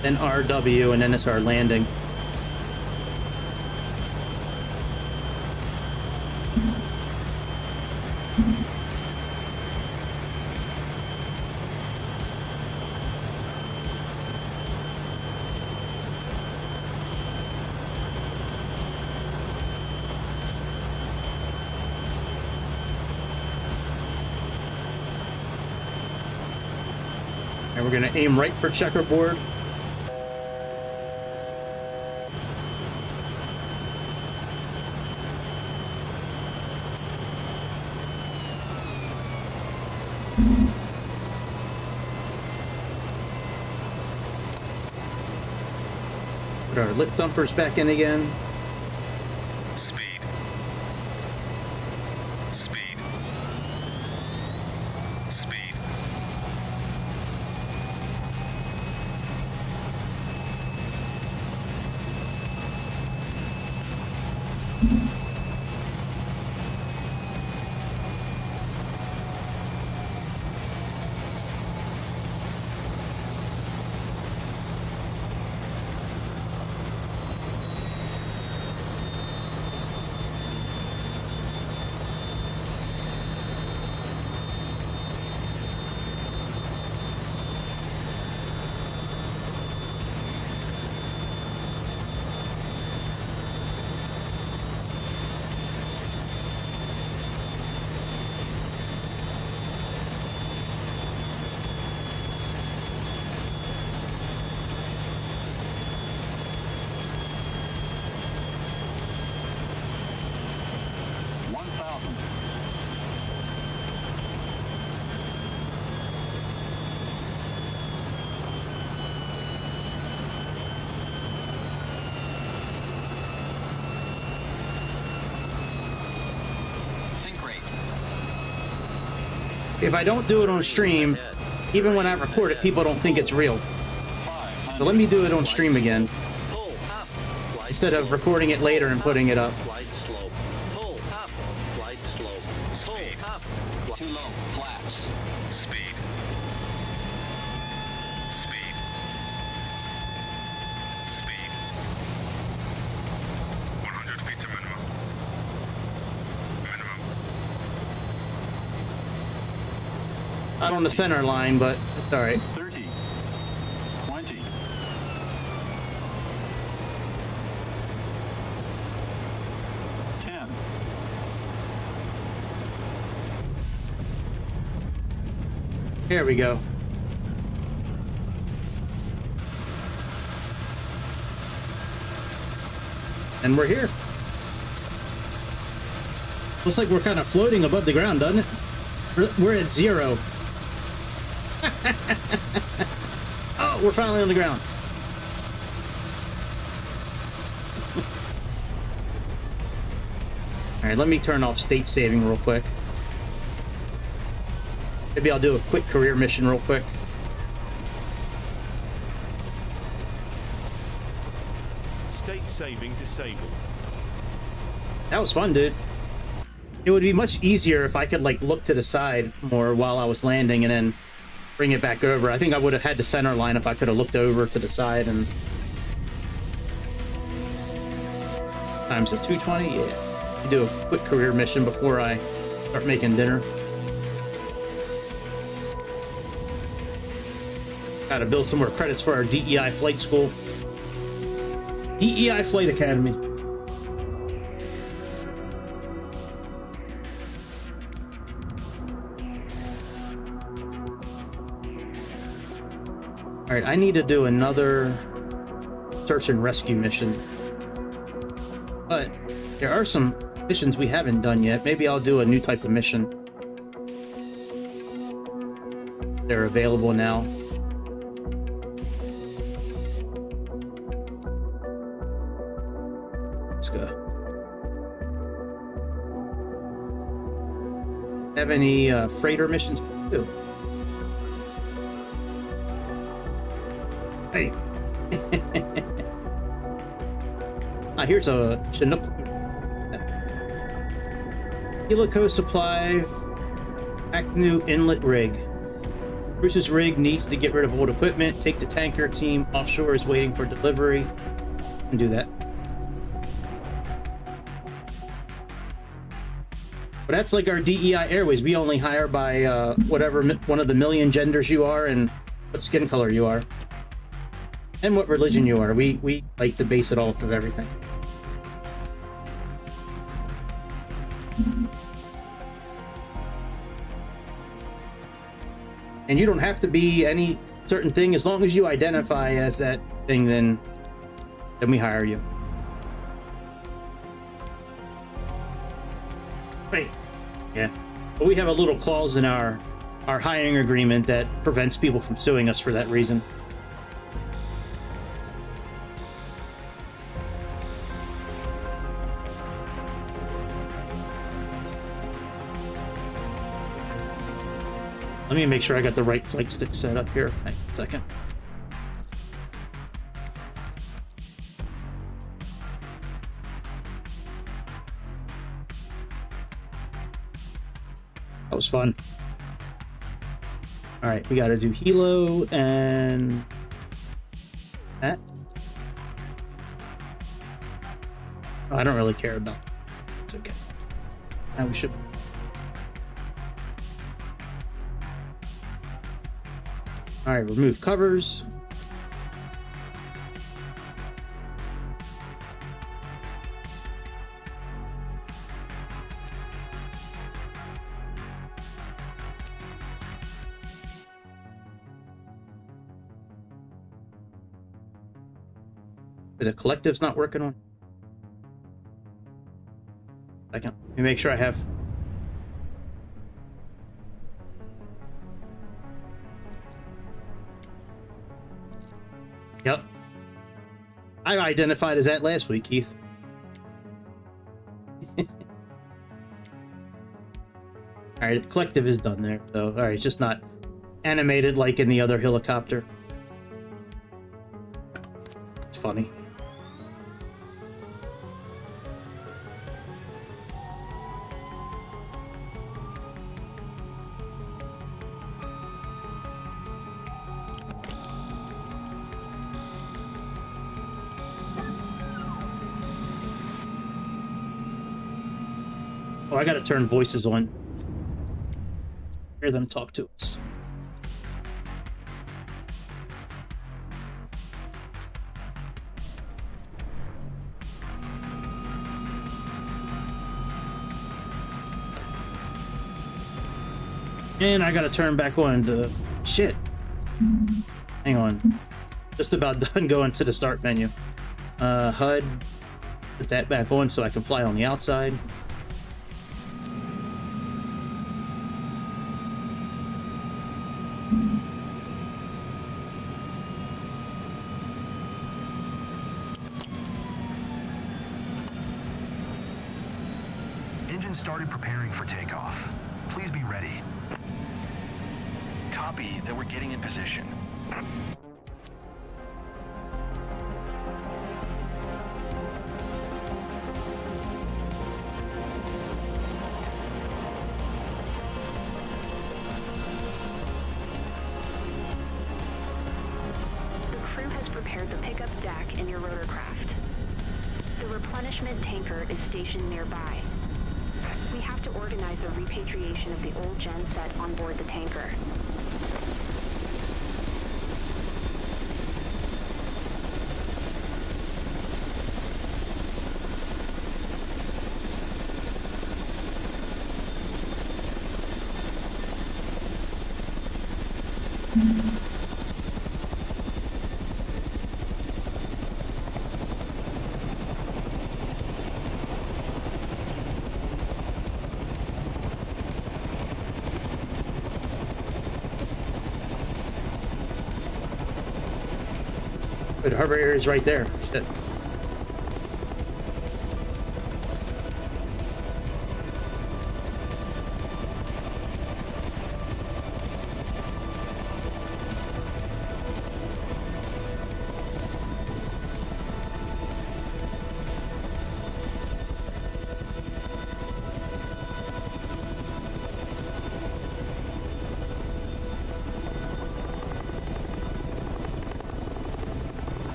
S1: then RW, and then it's our landing. And we're going to aim right for checkerboard. Put our lip dumpers back in again.
S3: Speed. Speed.
S1: if I don't do it on stream, even when I record it, people don't think it's real. So let me do it on stream again,
S2: Pull up. Light
S1: instead of
S2: slope.
S1: recording it later and putting it up.
S2: Light slope. Pull up. Light slope. Pull up.
S5: Too low. Flaps.
S3: Speed. Speed. Speed. 100 feet to minimum. Minimum.
S1: Not on the center line, but it's all right.
S5: 30. 20. 10.
S1: Here we go. And we're here. Looks like we're kind of floating above the ground, doesn't it? We're at 0. Oh, we're finally on the ground. All right, let me turn off state saving real quick. Maybe I'll do a quick career mission real quick.
S6: State saving disabled.
S1: That was fun, dude. It would be much easier if I could like look to the side more while I was landing and then bring it back over. I think I would have had the center line if I could have looked over to the side and... Times at 220, yeah. Do a quick career mission before I start making dinner. Gotta build some more credits for our DEI flight school. DEI Flight Academy. Alright, I need to do another search and rescue mission. But there are some missions we haven't done yet. Maybe I'll do a new type of mission. They're available now. Let's go. Have any freighter missions too? Hey. Here's a Chinook. Helico supply. Acnu inlet rig. Bruce's rig needs to get rid of old equipment. Take the tanker team offshore is waiting for delivery. And do that. But that's like our DEI Airways. We only hire by whatever one of the million genders you are and what skin color you are. And what religion you are. We like to base it off of everything. And you don't have to be any certain thing. As long as you identify as that thing, then we hire you. Right. Yeah. But we have a little clause in our hiring agreement that prevents people from suing us for that reason. Let me make sure I got the right flight stick set up here. Hang on a second. That was fun. All right, we got to do helo and that. Oh, I don't really care about that. It's okay. Now we should. All right, remove covers. The collective's not working on. Second, let me make sure I have. Yep. I identified as that last week, Keith. Alright, collective is done there, so alright, it's just not animated like in the other helicopter. It's funny. Oh, I gotta turn voices on. Hear them talk to us. And I gotta turn back on the shit. Hang on. Just about done going to the start menu. HUD. Put that back on so I can fly on the outside.
S7: Engine started preparing for takeoff. Please be ready. Copy that we're getting in position.
S8: The crew has prepared the pickup deck in your rotorcraft. The replenishment tanker is stationed nearby. We have to organize a repatriation of the old gen set on board the tanker.
S1: The harbor area is right there. Shit.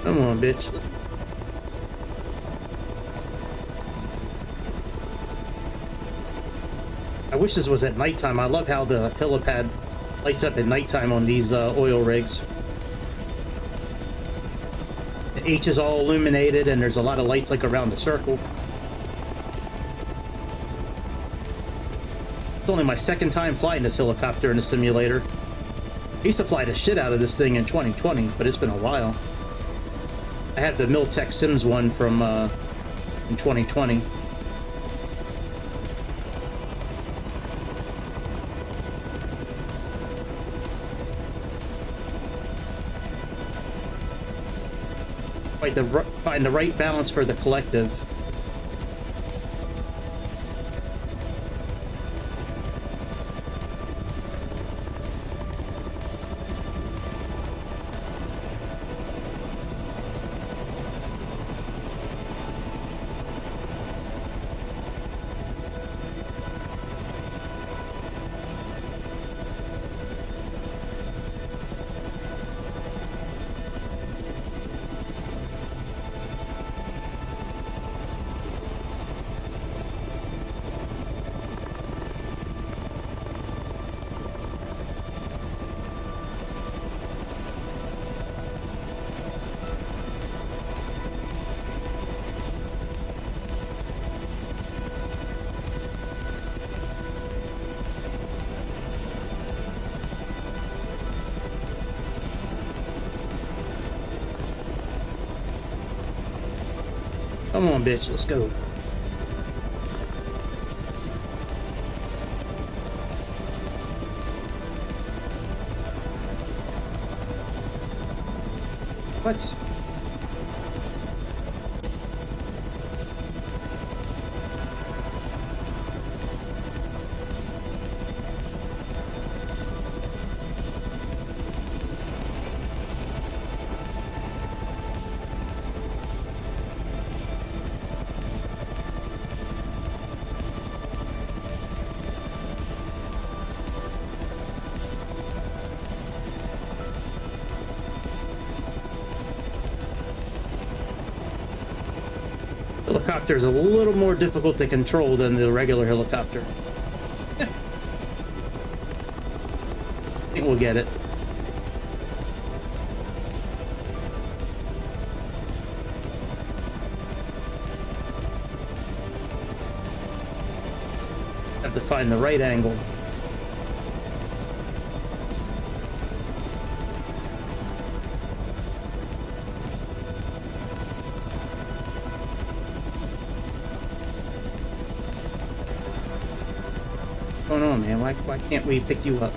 S1: Come on, bitch. I wish this was at nighttime. I love how the helipad lights up at nighttime on these oil rigs. The H is all illuminated and there's a lot of lights like around the circle. It's only my second time flying this helicopter in a simulator. I used to fly the shit out of this thing in 2020, but it's been a while. I have the Miltech Sims one from in 2020. Find the right balance for the collective. Come on, bitch. Let's go. What? Helicopter is a little more difficult to control than the regular helicopter. I think we'll get it. Have to find the right angle. What's going on, man? Why can't we pick you up?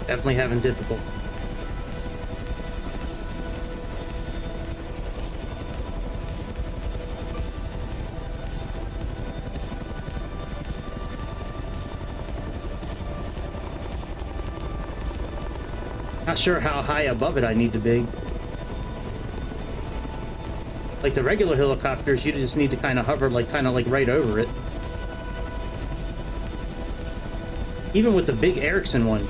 S1: Definitely having difficulty. Not sure how high above it I need to be. Like the regular helicopters, you just need to kind of hover like right over it. Even with the big Ericsson one,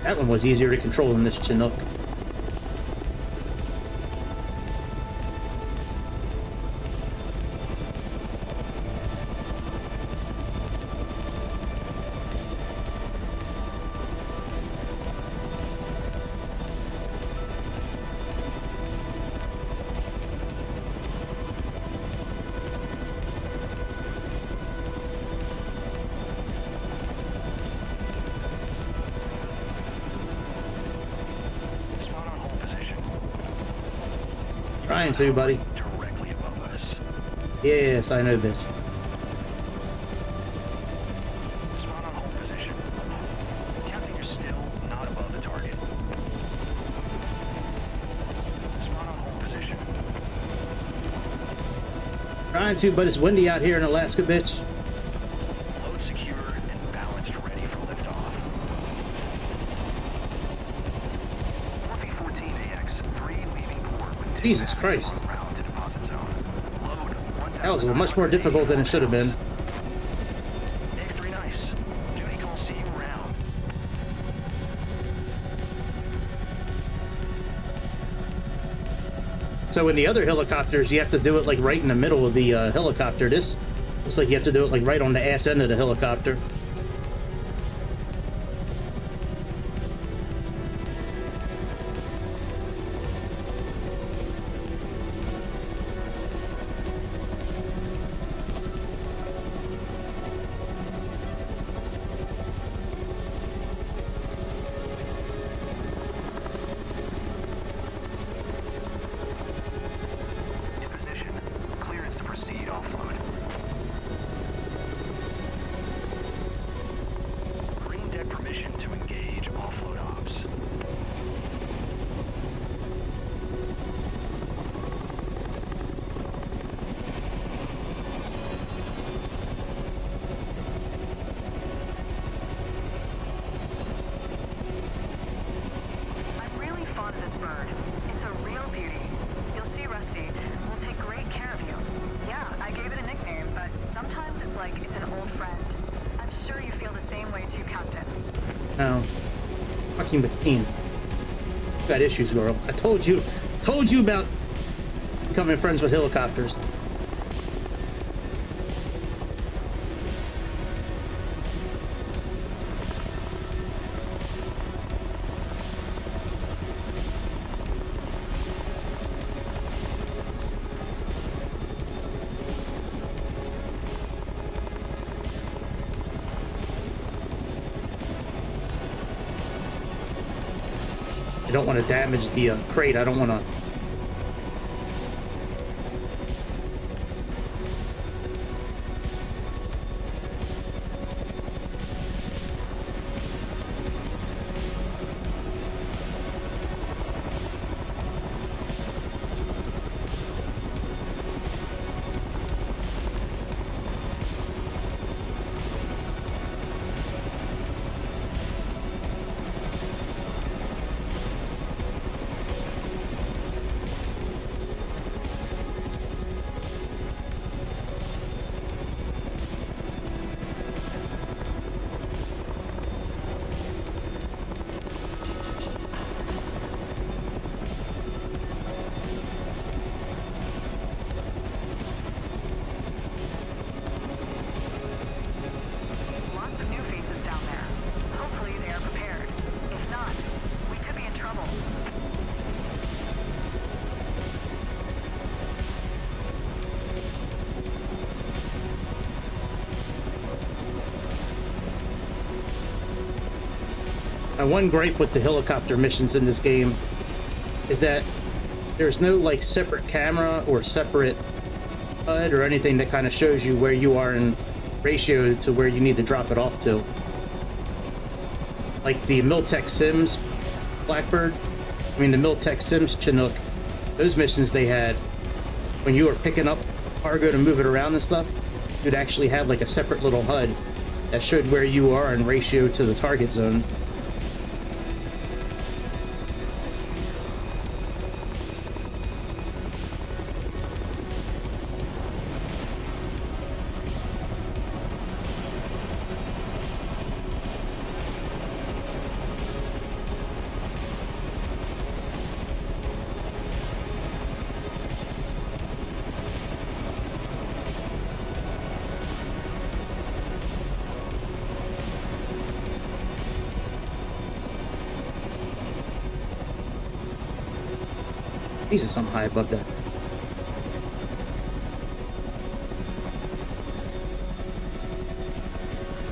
S1: that one was easier to control than this Chinook. Trying to, buddy.
S7: Directly above us.
S1: Yes, I know, bitch.
S7: Spawn on hold position. Captain, you're still not above the target. Spawn on hold position.
S1: Trying to, but it's windy out here in Alaska, bitch.
S7: Load secure and balanced, ready for liftoff. 4P14 AX3 leaving port with 2
S1: Jesus
S7: mags
S1: Christ.
S7: en route to deposit zone. Load
S1: That was much more difficult than it should have been.
S7: AX3 nice. Duty call, see you around.
S1: So in the other helicopters, you have to do it like right in the middle of the helicopter. This looks like you have to do it like right on the ass end of the helicopter.
S7: In position. Clearance to proceed offload. Green deck permission to engage offload ops.
S9: I'm really fond of this bird. It's a real beauty. You'll see, Rusty. We'll take great care of you. Yeah, I gave it a nickname, but sometimes it's like it's an old friend. I'm sure you feel the same way too, Captain.
S1: Now, fucking McKean. You got issues, girl. I told you about becoming friends with helicopters. I don't want to damage the crate. I don't want to.
S9: Lots of new faces down there. Hopefully they are prepared. If not, we could be in trouble.
S1: One gripe with the helicopter missions in this game is that there's no like separate camera or separate HUD or anything that kind of shows you where you are in ratio to where you need to drop it off to. Like the Miltech Sims Blackbird, the Miltech Sims Chinook, those missions they had, when you were picking up cargo to move it around and stuff, you'd actually have like a separate little HUD that showed where you are in ratio to the target zone. Jesus, I'm high above that.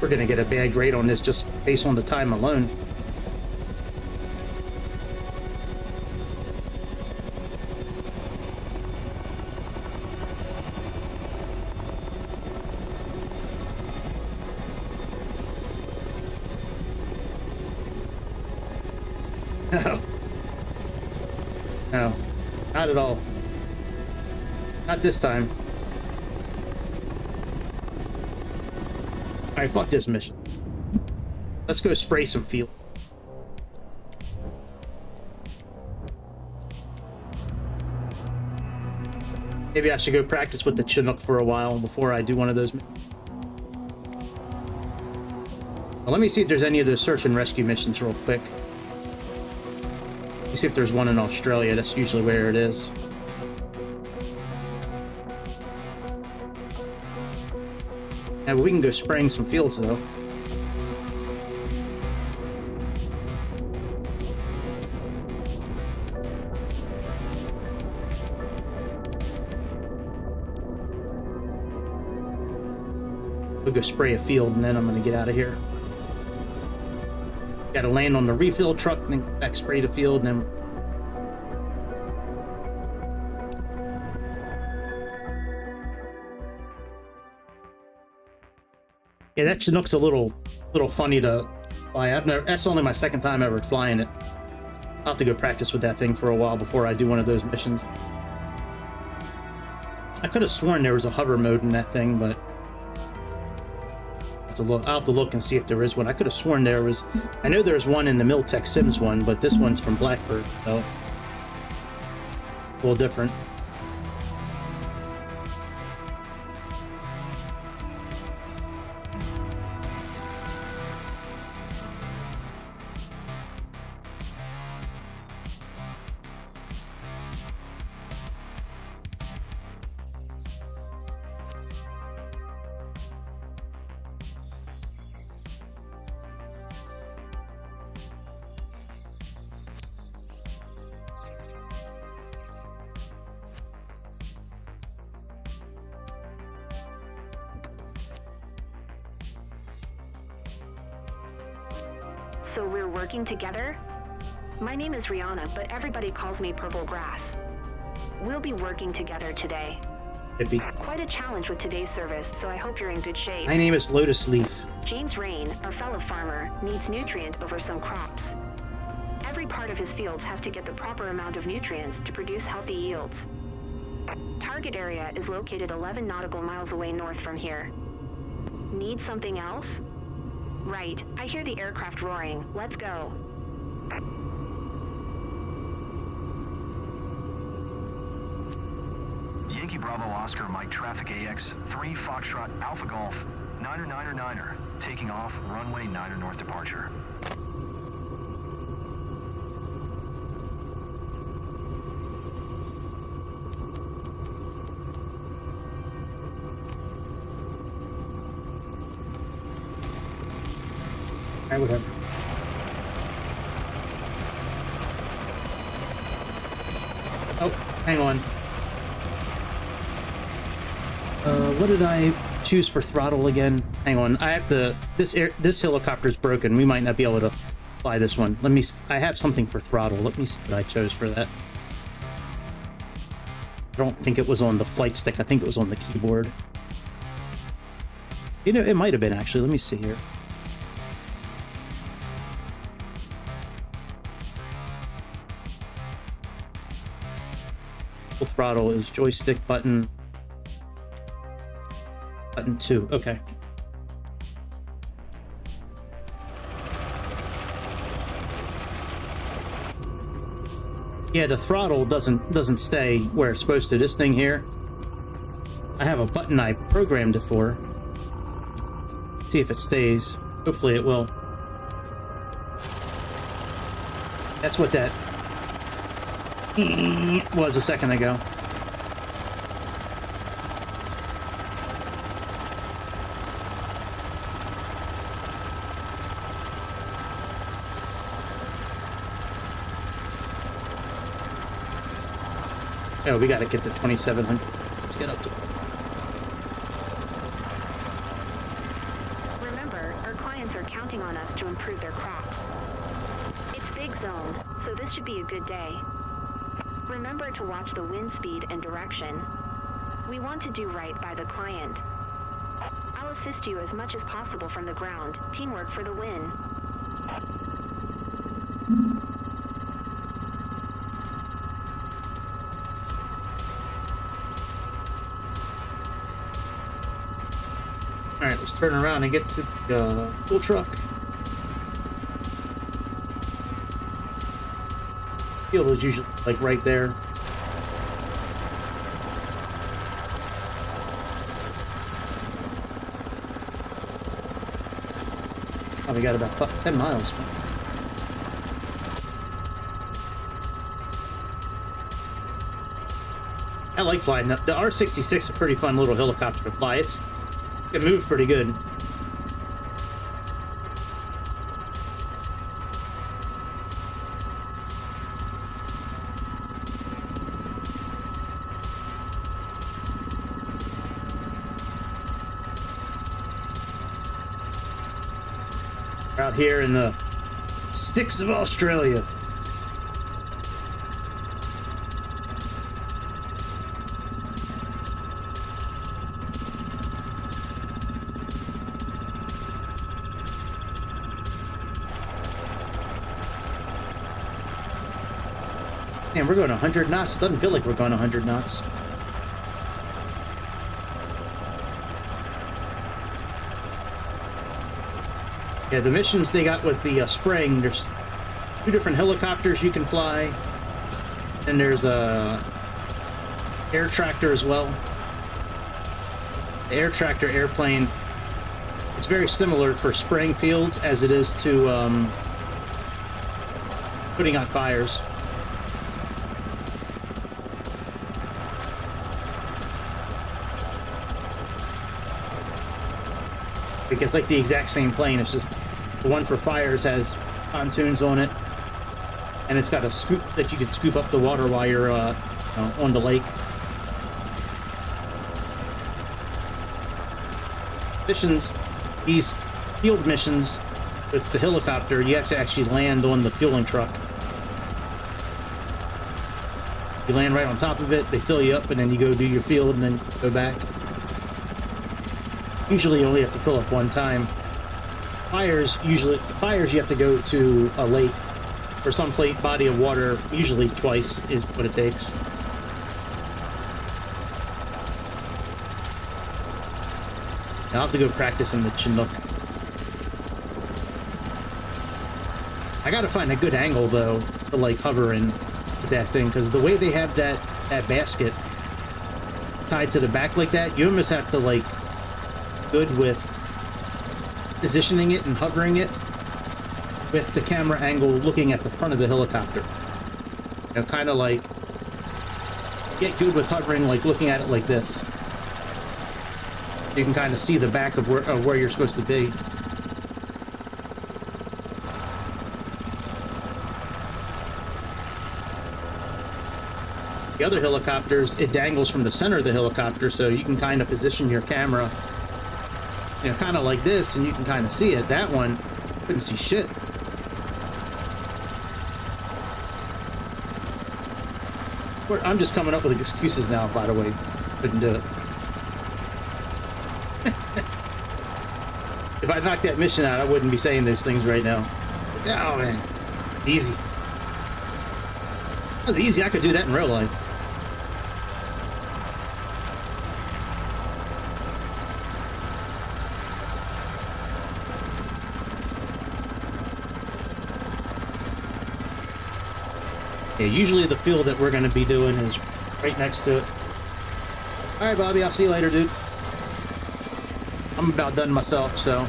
S1: We're gonna get a bad grade on this just based on the time alone. No. No. Not at all. Not this time. Alright, fuck this mission. Let's go spray some fuel. Maybe I should go practice with the Chinook for a while before I do one of those. Well, let me see if there's any of those search and rescue missions real quick. Let me see if there's one in Australia. That's usually where it is. Yeah, but we can go spraying some fields though. We'll go spray a field and then I'm gonna get out of here. Gotta land on the refill truck and then back spray the field and then. Yeah, that Chinook's a little funny to fly. That's only my second time ever flying it. I'll have to go practice with that thing for a while before I do one of those missions. I could have sworn there was a hover mode in that thing, but I'll have to look and see if there is one. I could have sworn there was. I know there's one in the Miltech Sims one, but this one's from Blackbird, so a little different.
S8: So we're working together? My name is Rihanna, but everybody calls me Purple Grass. We'll be working together today.
S1: Could be.
S8: Quite a challenge with today's service, so I hope you're in good shape.
S1: My name is Lotus Leaf.
S8: James Rain, our fellow farmer, needs nutrient over some crops. Every part of his fields has to get the proper amount of nutrients to produce healthy yields. Target area is located 11 nautical miles away north from here. Need something else? Right, I hear the aircraft roaring. Let's go.
S7: Yankee Bravo Oscar Mike Traffic AX 3 Foxtrot Alpha Golf 9er, taking off runway 9er north departure.
S1: Alright, whatever. Oh, hang on. What did I choose for throttle again? Hang on, I have to... This helicopter's broken. We might not be able to fly this one. Let me... I have something for throttle. Let me see what I chose for that. I don't think it was on the flight stick. I think it was on the keyboard. You know, it might have been, actually. Let me see here. Full throttle is joystick button 2. Okay. Yeah, the throttle doesn't stay where it's supposed to. This thing here, I have a button I programmed it for. See if it stays. Hopefully it will. That's what that was a second ago. Oh, we gotta get to 2,700. Let's get up to...
S8: Remember, our clients are counting on us to improve their crops. It's big zoned, so this should be a good day. Remember to watch the wind speed and direction. We want to do right by the client. I'll assist you as much as possible from the ground. Teamwork for the win.
S1: Alright, let's turn around and get to the fuel truck. Field is usually like right there. Oh, we got about 10 miles. I like flying. The R-66 is a pretty fun little helicopter to fly. It moves pretty good. We're out here in the sticks of Australia. Man, we're going 100 knots. Doesn't feel like we're going 100 knots. Yeah, the missions they got with the spraying, there's 2 different helicopters you can fly. And there's a air tractor as well. The air tractor airplane, it's very similar for spraying fields as it is to putting out fires. It's like the exact same plane. It's just the one for fires has pontoons on it, and it's got a scoop that you can scoop up the water while you're on the lake. Missions, these field missions with the helicopter, you have to actually land on the fueling truck You land right on top of it, they fill you up, and then you go do your field and then go back. Usually you only have to fill up one time. Fires you have to go to a lake or some body of water, usually twice is what it takes. Now I'll have to go practice in the Chinook. I gotta find a good angle though to like hover in with that thing, because the way they have that basket tied to the back like that, you almost have to like good with positioning it and hovering it with the camera angle looking at the front of the helicopter. You know, kind of like get good with hovering, like looking at it like this. You can kind of see the back of where you're supposed to be. The other helicopters, it dangles from the center of the helicopter, so you can kind of position your camera, you know, kind of like this, and you can kind of see it. That one, couldn't see shit. I'm just coming up with excuses now, by the way. Couldn't do it. If I knocked that mission out, I wouldn't be saying those things right now. Oh, man. Easy. That was easy. I could do that in real life. Yeah, usually the field that we're going to be doing is right next to it. All right, Bobby, I'll see you later, dude. I'm about done myself, so.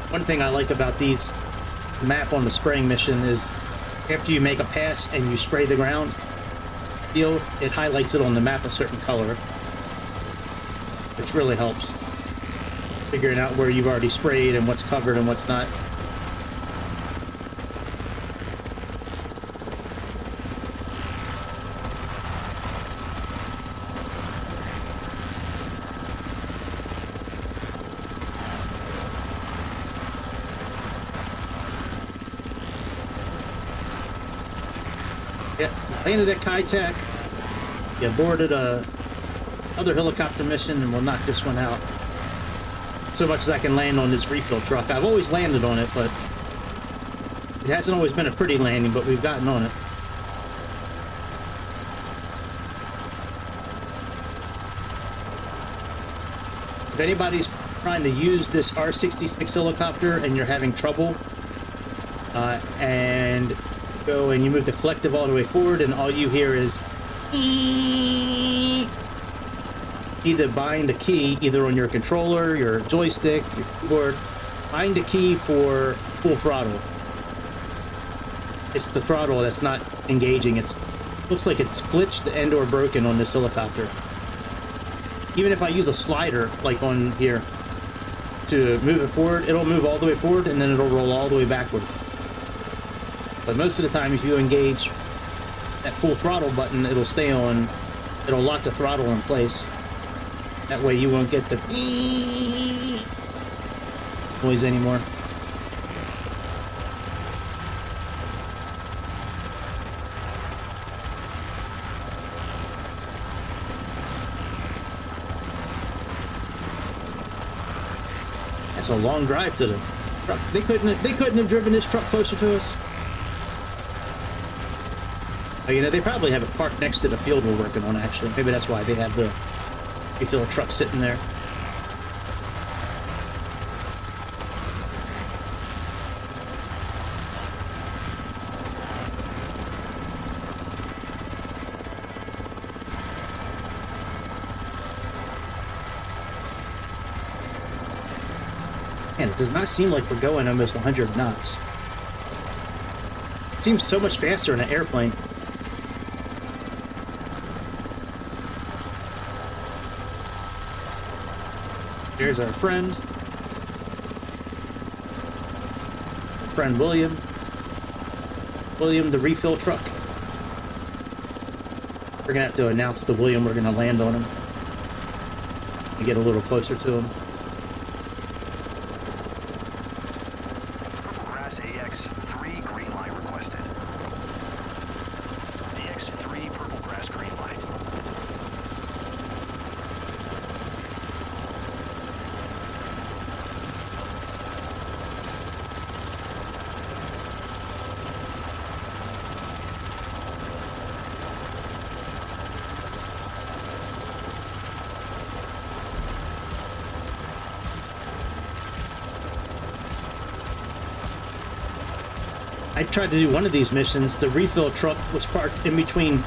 S1: One thing I like about these map on the spraying mission is after you make a pass and you spray the ground field, it highlights it on the map a certain color, which really helps figuring out where you've already sprayed and what's covered and what's not. Yeah, landed at Kai-Tak. Yeah, boarded a other helicopter mission, and we'll knock this one out. So much as I can land on this refill truck. I've always landed on it, but it hasn't always been a pretty landing, but we've gotten on it. If anybody's trying to use this R66 helicopter and you're having trouble, and go and you move the collective all the way forward and all you hear is either bind a key either on your controller, your joystick, your keyboard. Bind a key for full throttle. It's the throttle that's not engaging. It looks like it's glitched and or broken on this helicopter. Even if I use a slider like on here to move it forward, it'll move all the way forward and then it'll roll all the way backward. But most of the time, if you engage that full throttle button, it'll stay on, it'll lock the throttle in place. That way you won't get the noise anymore. That's a long drive to the truck. They couldn't have driven this truck closer to us. Oh, you know, they probably have it parked next to the field we're working on, actually. Maybe that's why they have the refill truck sitting there. Man, it does not seem like we're going almost 100 knots. It seems so much faster in an airplane. There's our friend. Friend William. William, the refill truck. We're gonna have to announce to William we're gonna land on him. And get a little closer to him.
S7: Purple Grass AX3 green light requested. AX3 Purple Grass green light.
S1: I tried to do one of these missions. The refill truck was parked in between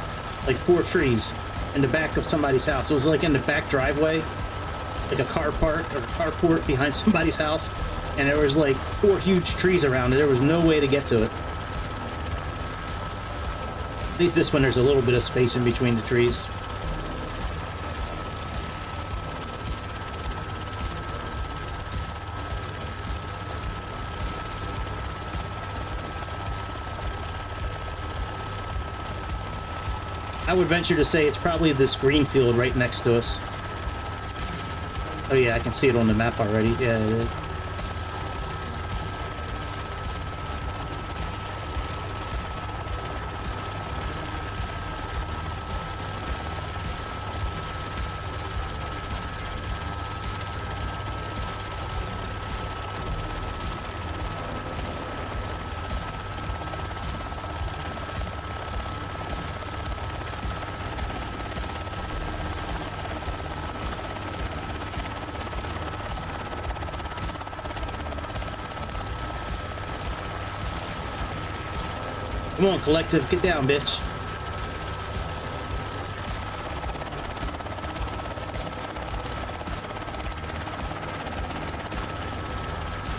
S1: like 4 trees in the back of somebody's house. It was like in the back driveway, like a car park or carport behind somebody's house. And there was like 4 huge trees around it. There was no way to get to it. At least this one, there's a little bit of space in between the trees. I would venture to say it's probably this green field right next to us. Oh yeah, I can see it on the map already. Yeah, it is. Come on, collective, get down, bitch.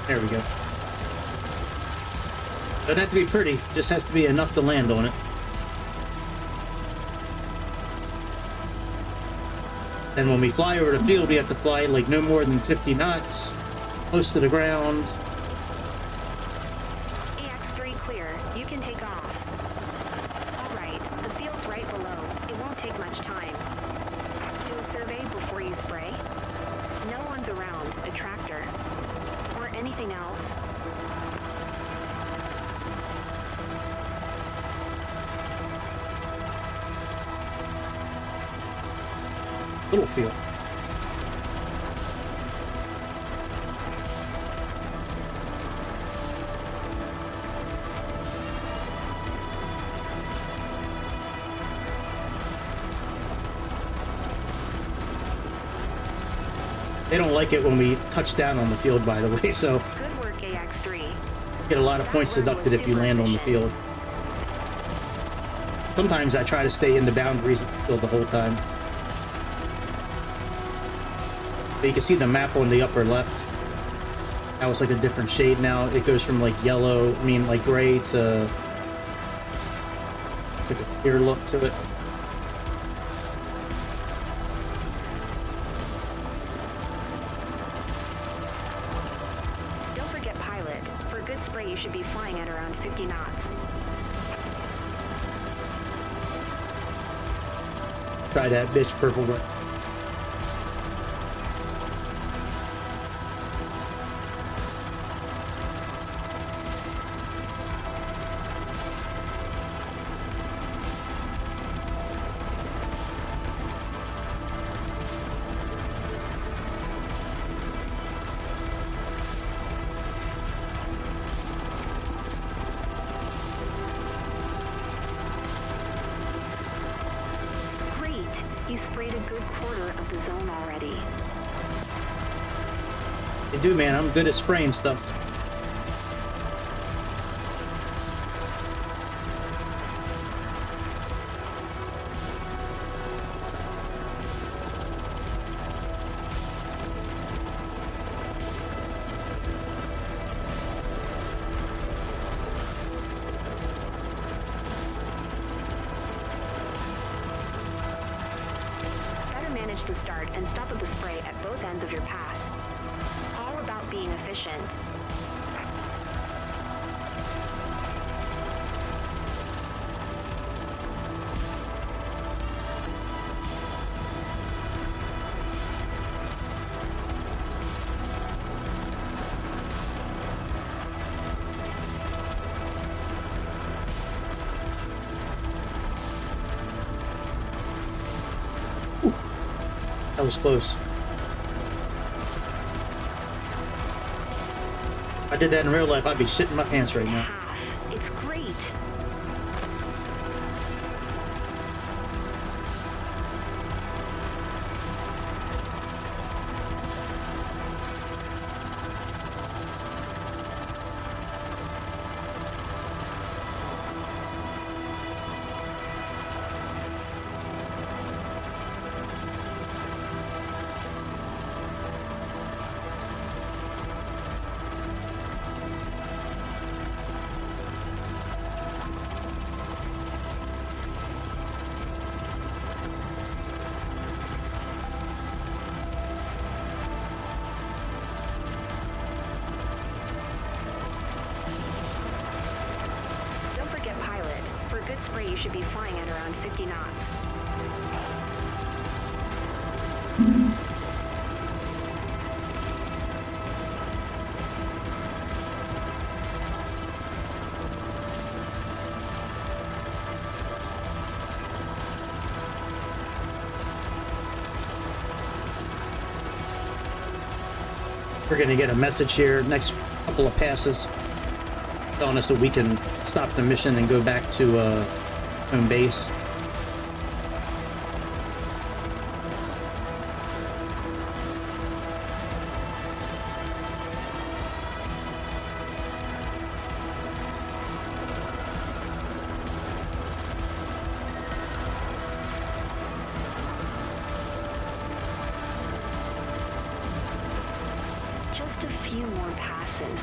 S1: There we go. Doesn't have to be pretty, just has to be enough to land on it. And when we fly over the field, we have to fly like no more than 50 knots, close to the ground.
S8: AX3 clear. You can take off. All right, the field's right below. It won't take much time. Do a survey before you spray. No one's around. A tractor. Or anything else.
S1: Little field. They don't like it when we touch down on the field, by the way, so
S8: Good work, AX3.
S1: get a lot of points deducted if you land on the field. Sometimes I try to stay in the boundaries of the field the whole time. But you can see the map on the upper left. Now it's like a different shade now. It goes from like yellow, like gray to... It's like a clear look to it.
S8: Don't forget pilot. For a good spray, you should be flying at around 50 knots.
S1: Try that bitch, purple.
S8: You sprayed a good quarter of the zone already.
S1: You do, man. I'm good at spraying stuff.
S8: Manage to start and stop at the spray at both ends of your path. being efficient.
S1: That was close. If I did that in real life, I'd be shitting my pants right now.
S8: Half. It's great. Don't forget pilot. For a good spray, you should be flying at around 50 knots.
S1: We're gonna get a message here next couple of passes telling us that we can stop the mission and go back to home base.
S8: Just a few more passes.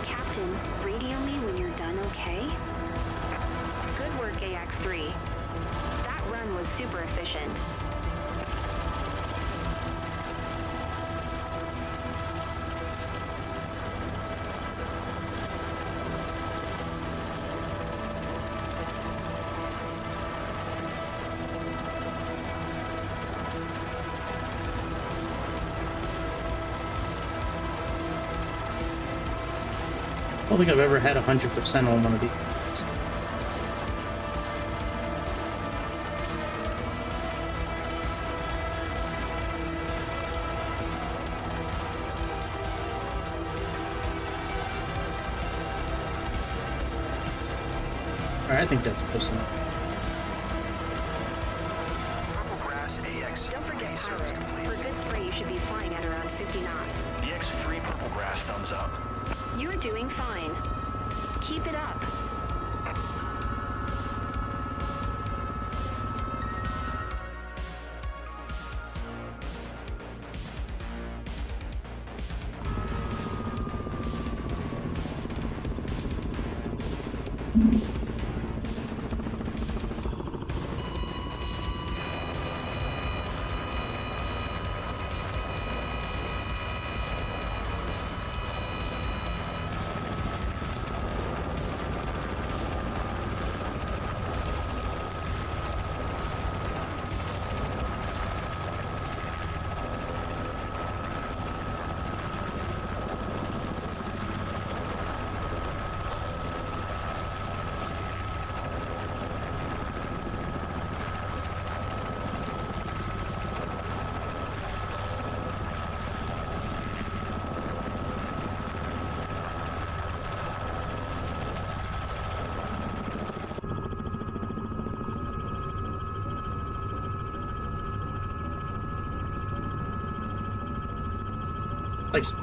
S8: Captain, radio me when you're done, okay? Good work, AX-3. That run was super efficient.
S1: I don't think I've ever had 100% on one of these. Alright, I think that's close enough.
S7: Purple Grass AX.
S8: Don't forget
S7: Base
S8: pilot.
S7: service complete.
S8: For a good spray, you should be flying at around 50 knots.
S7: The X3 Purple Grass thumbs up.
S8: You're doing fine. Keep it up.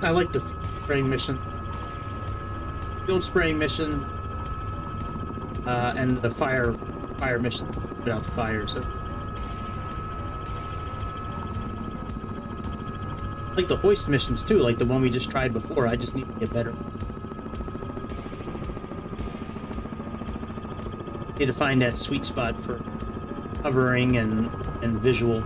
S1: I like the frame mission. field spraying mission, and the fire mission, put out the fire. So, like the hoist missions too, like the one we just tried before. I just need to get better. Need to find that sweet spot for hovering and visual.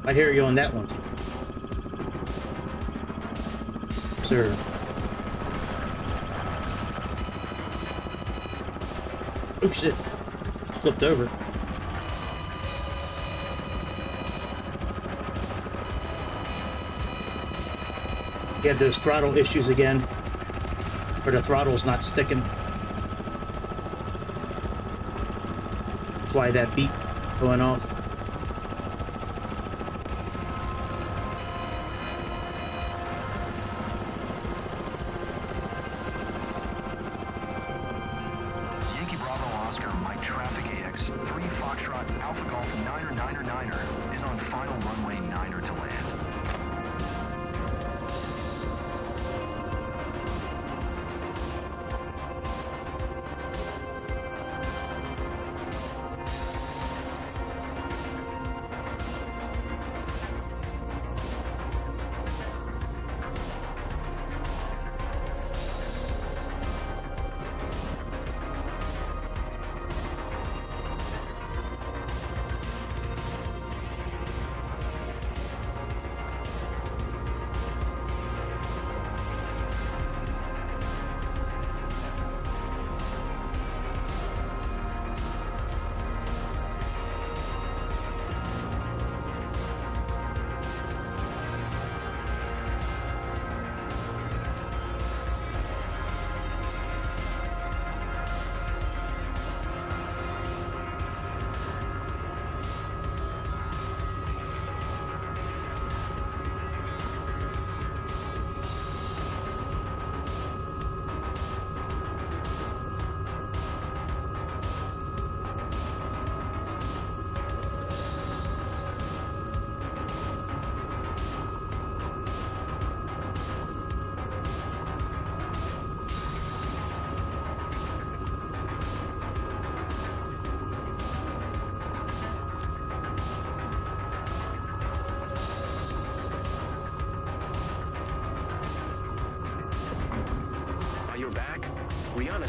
S1: I hear you on that one. Sir. Oh shit. Flipped over. You have those throttle issues again, where the throttle's not sticking. That's why that beep going off.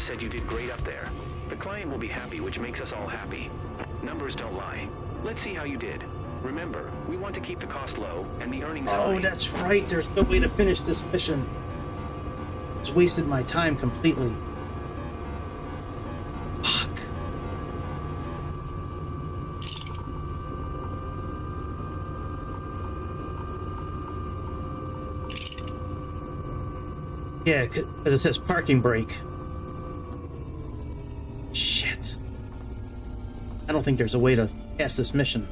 S10: Said you did great up there. The client will be happy, which makes us all happy. Numbers don't lie. Let's see how you did. Remember, we want to keep the cost low and the earnings high.
S1: Oh, that's right. There's no way to finish this mission. It's wasted my time completely. Fuck. Yeah, as it says, parking brake. Shit. I don't think there's a way to pass this mission.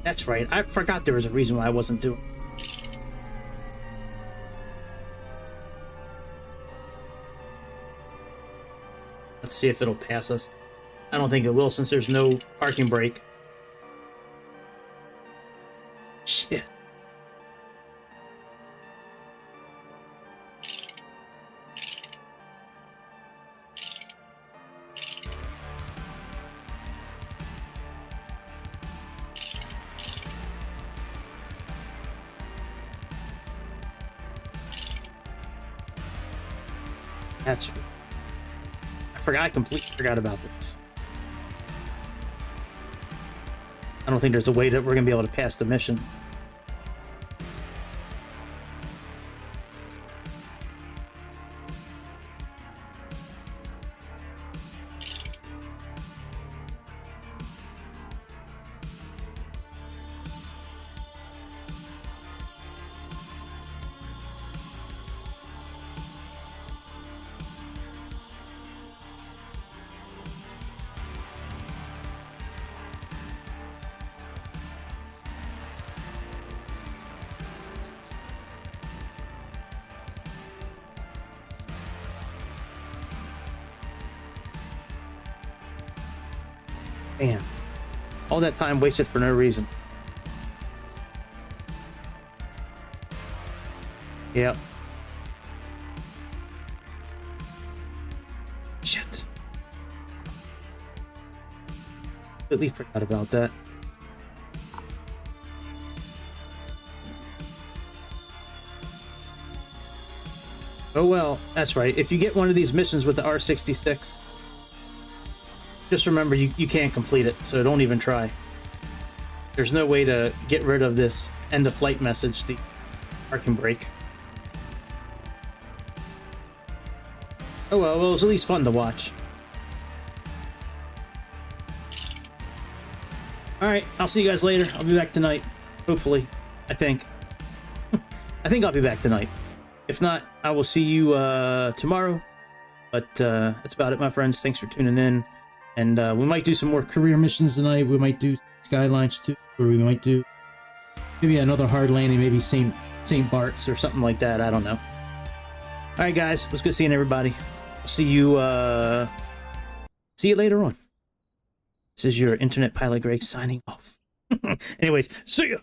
S1: That's right. I forgot there was a reason why I wasn't doing it. Let's see if it'll pass us. I don't think it will since there's no parking brake. Shit. That's... I completely forgot about this. I don't think there's a way that we're going to be able to pass the mission. Damn. All that time wasted for no reason. Yep. Shit. Completely forgot about that. Oh well, that's right. If you get one of these missions with the R66, just remember you can't complete it, so don't even try. There's no way to get rid of this end of flight message, the parking brake. Oh well, it was at least fun to watch. Alright, I'll see you guys later. I'll be back tonight. Hopefully. I think. I think I'll be back tonight. If not, I will see you tomorrow. But that's about it, my friends. Thanks for tuning in. And we might do some more career missions tonight. We might do Skylines too. Or we might do maybe another hard landing, maybe St. Bart's or something like that. I don't know. Alright guys, it was good seeing everybody. I'll see you later on. This is your Internet Pilot Greg signing off. Anyways, see ya!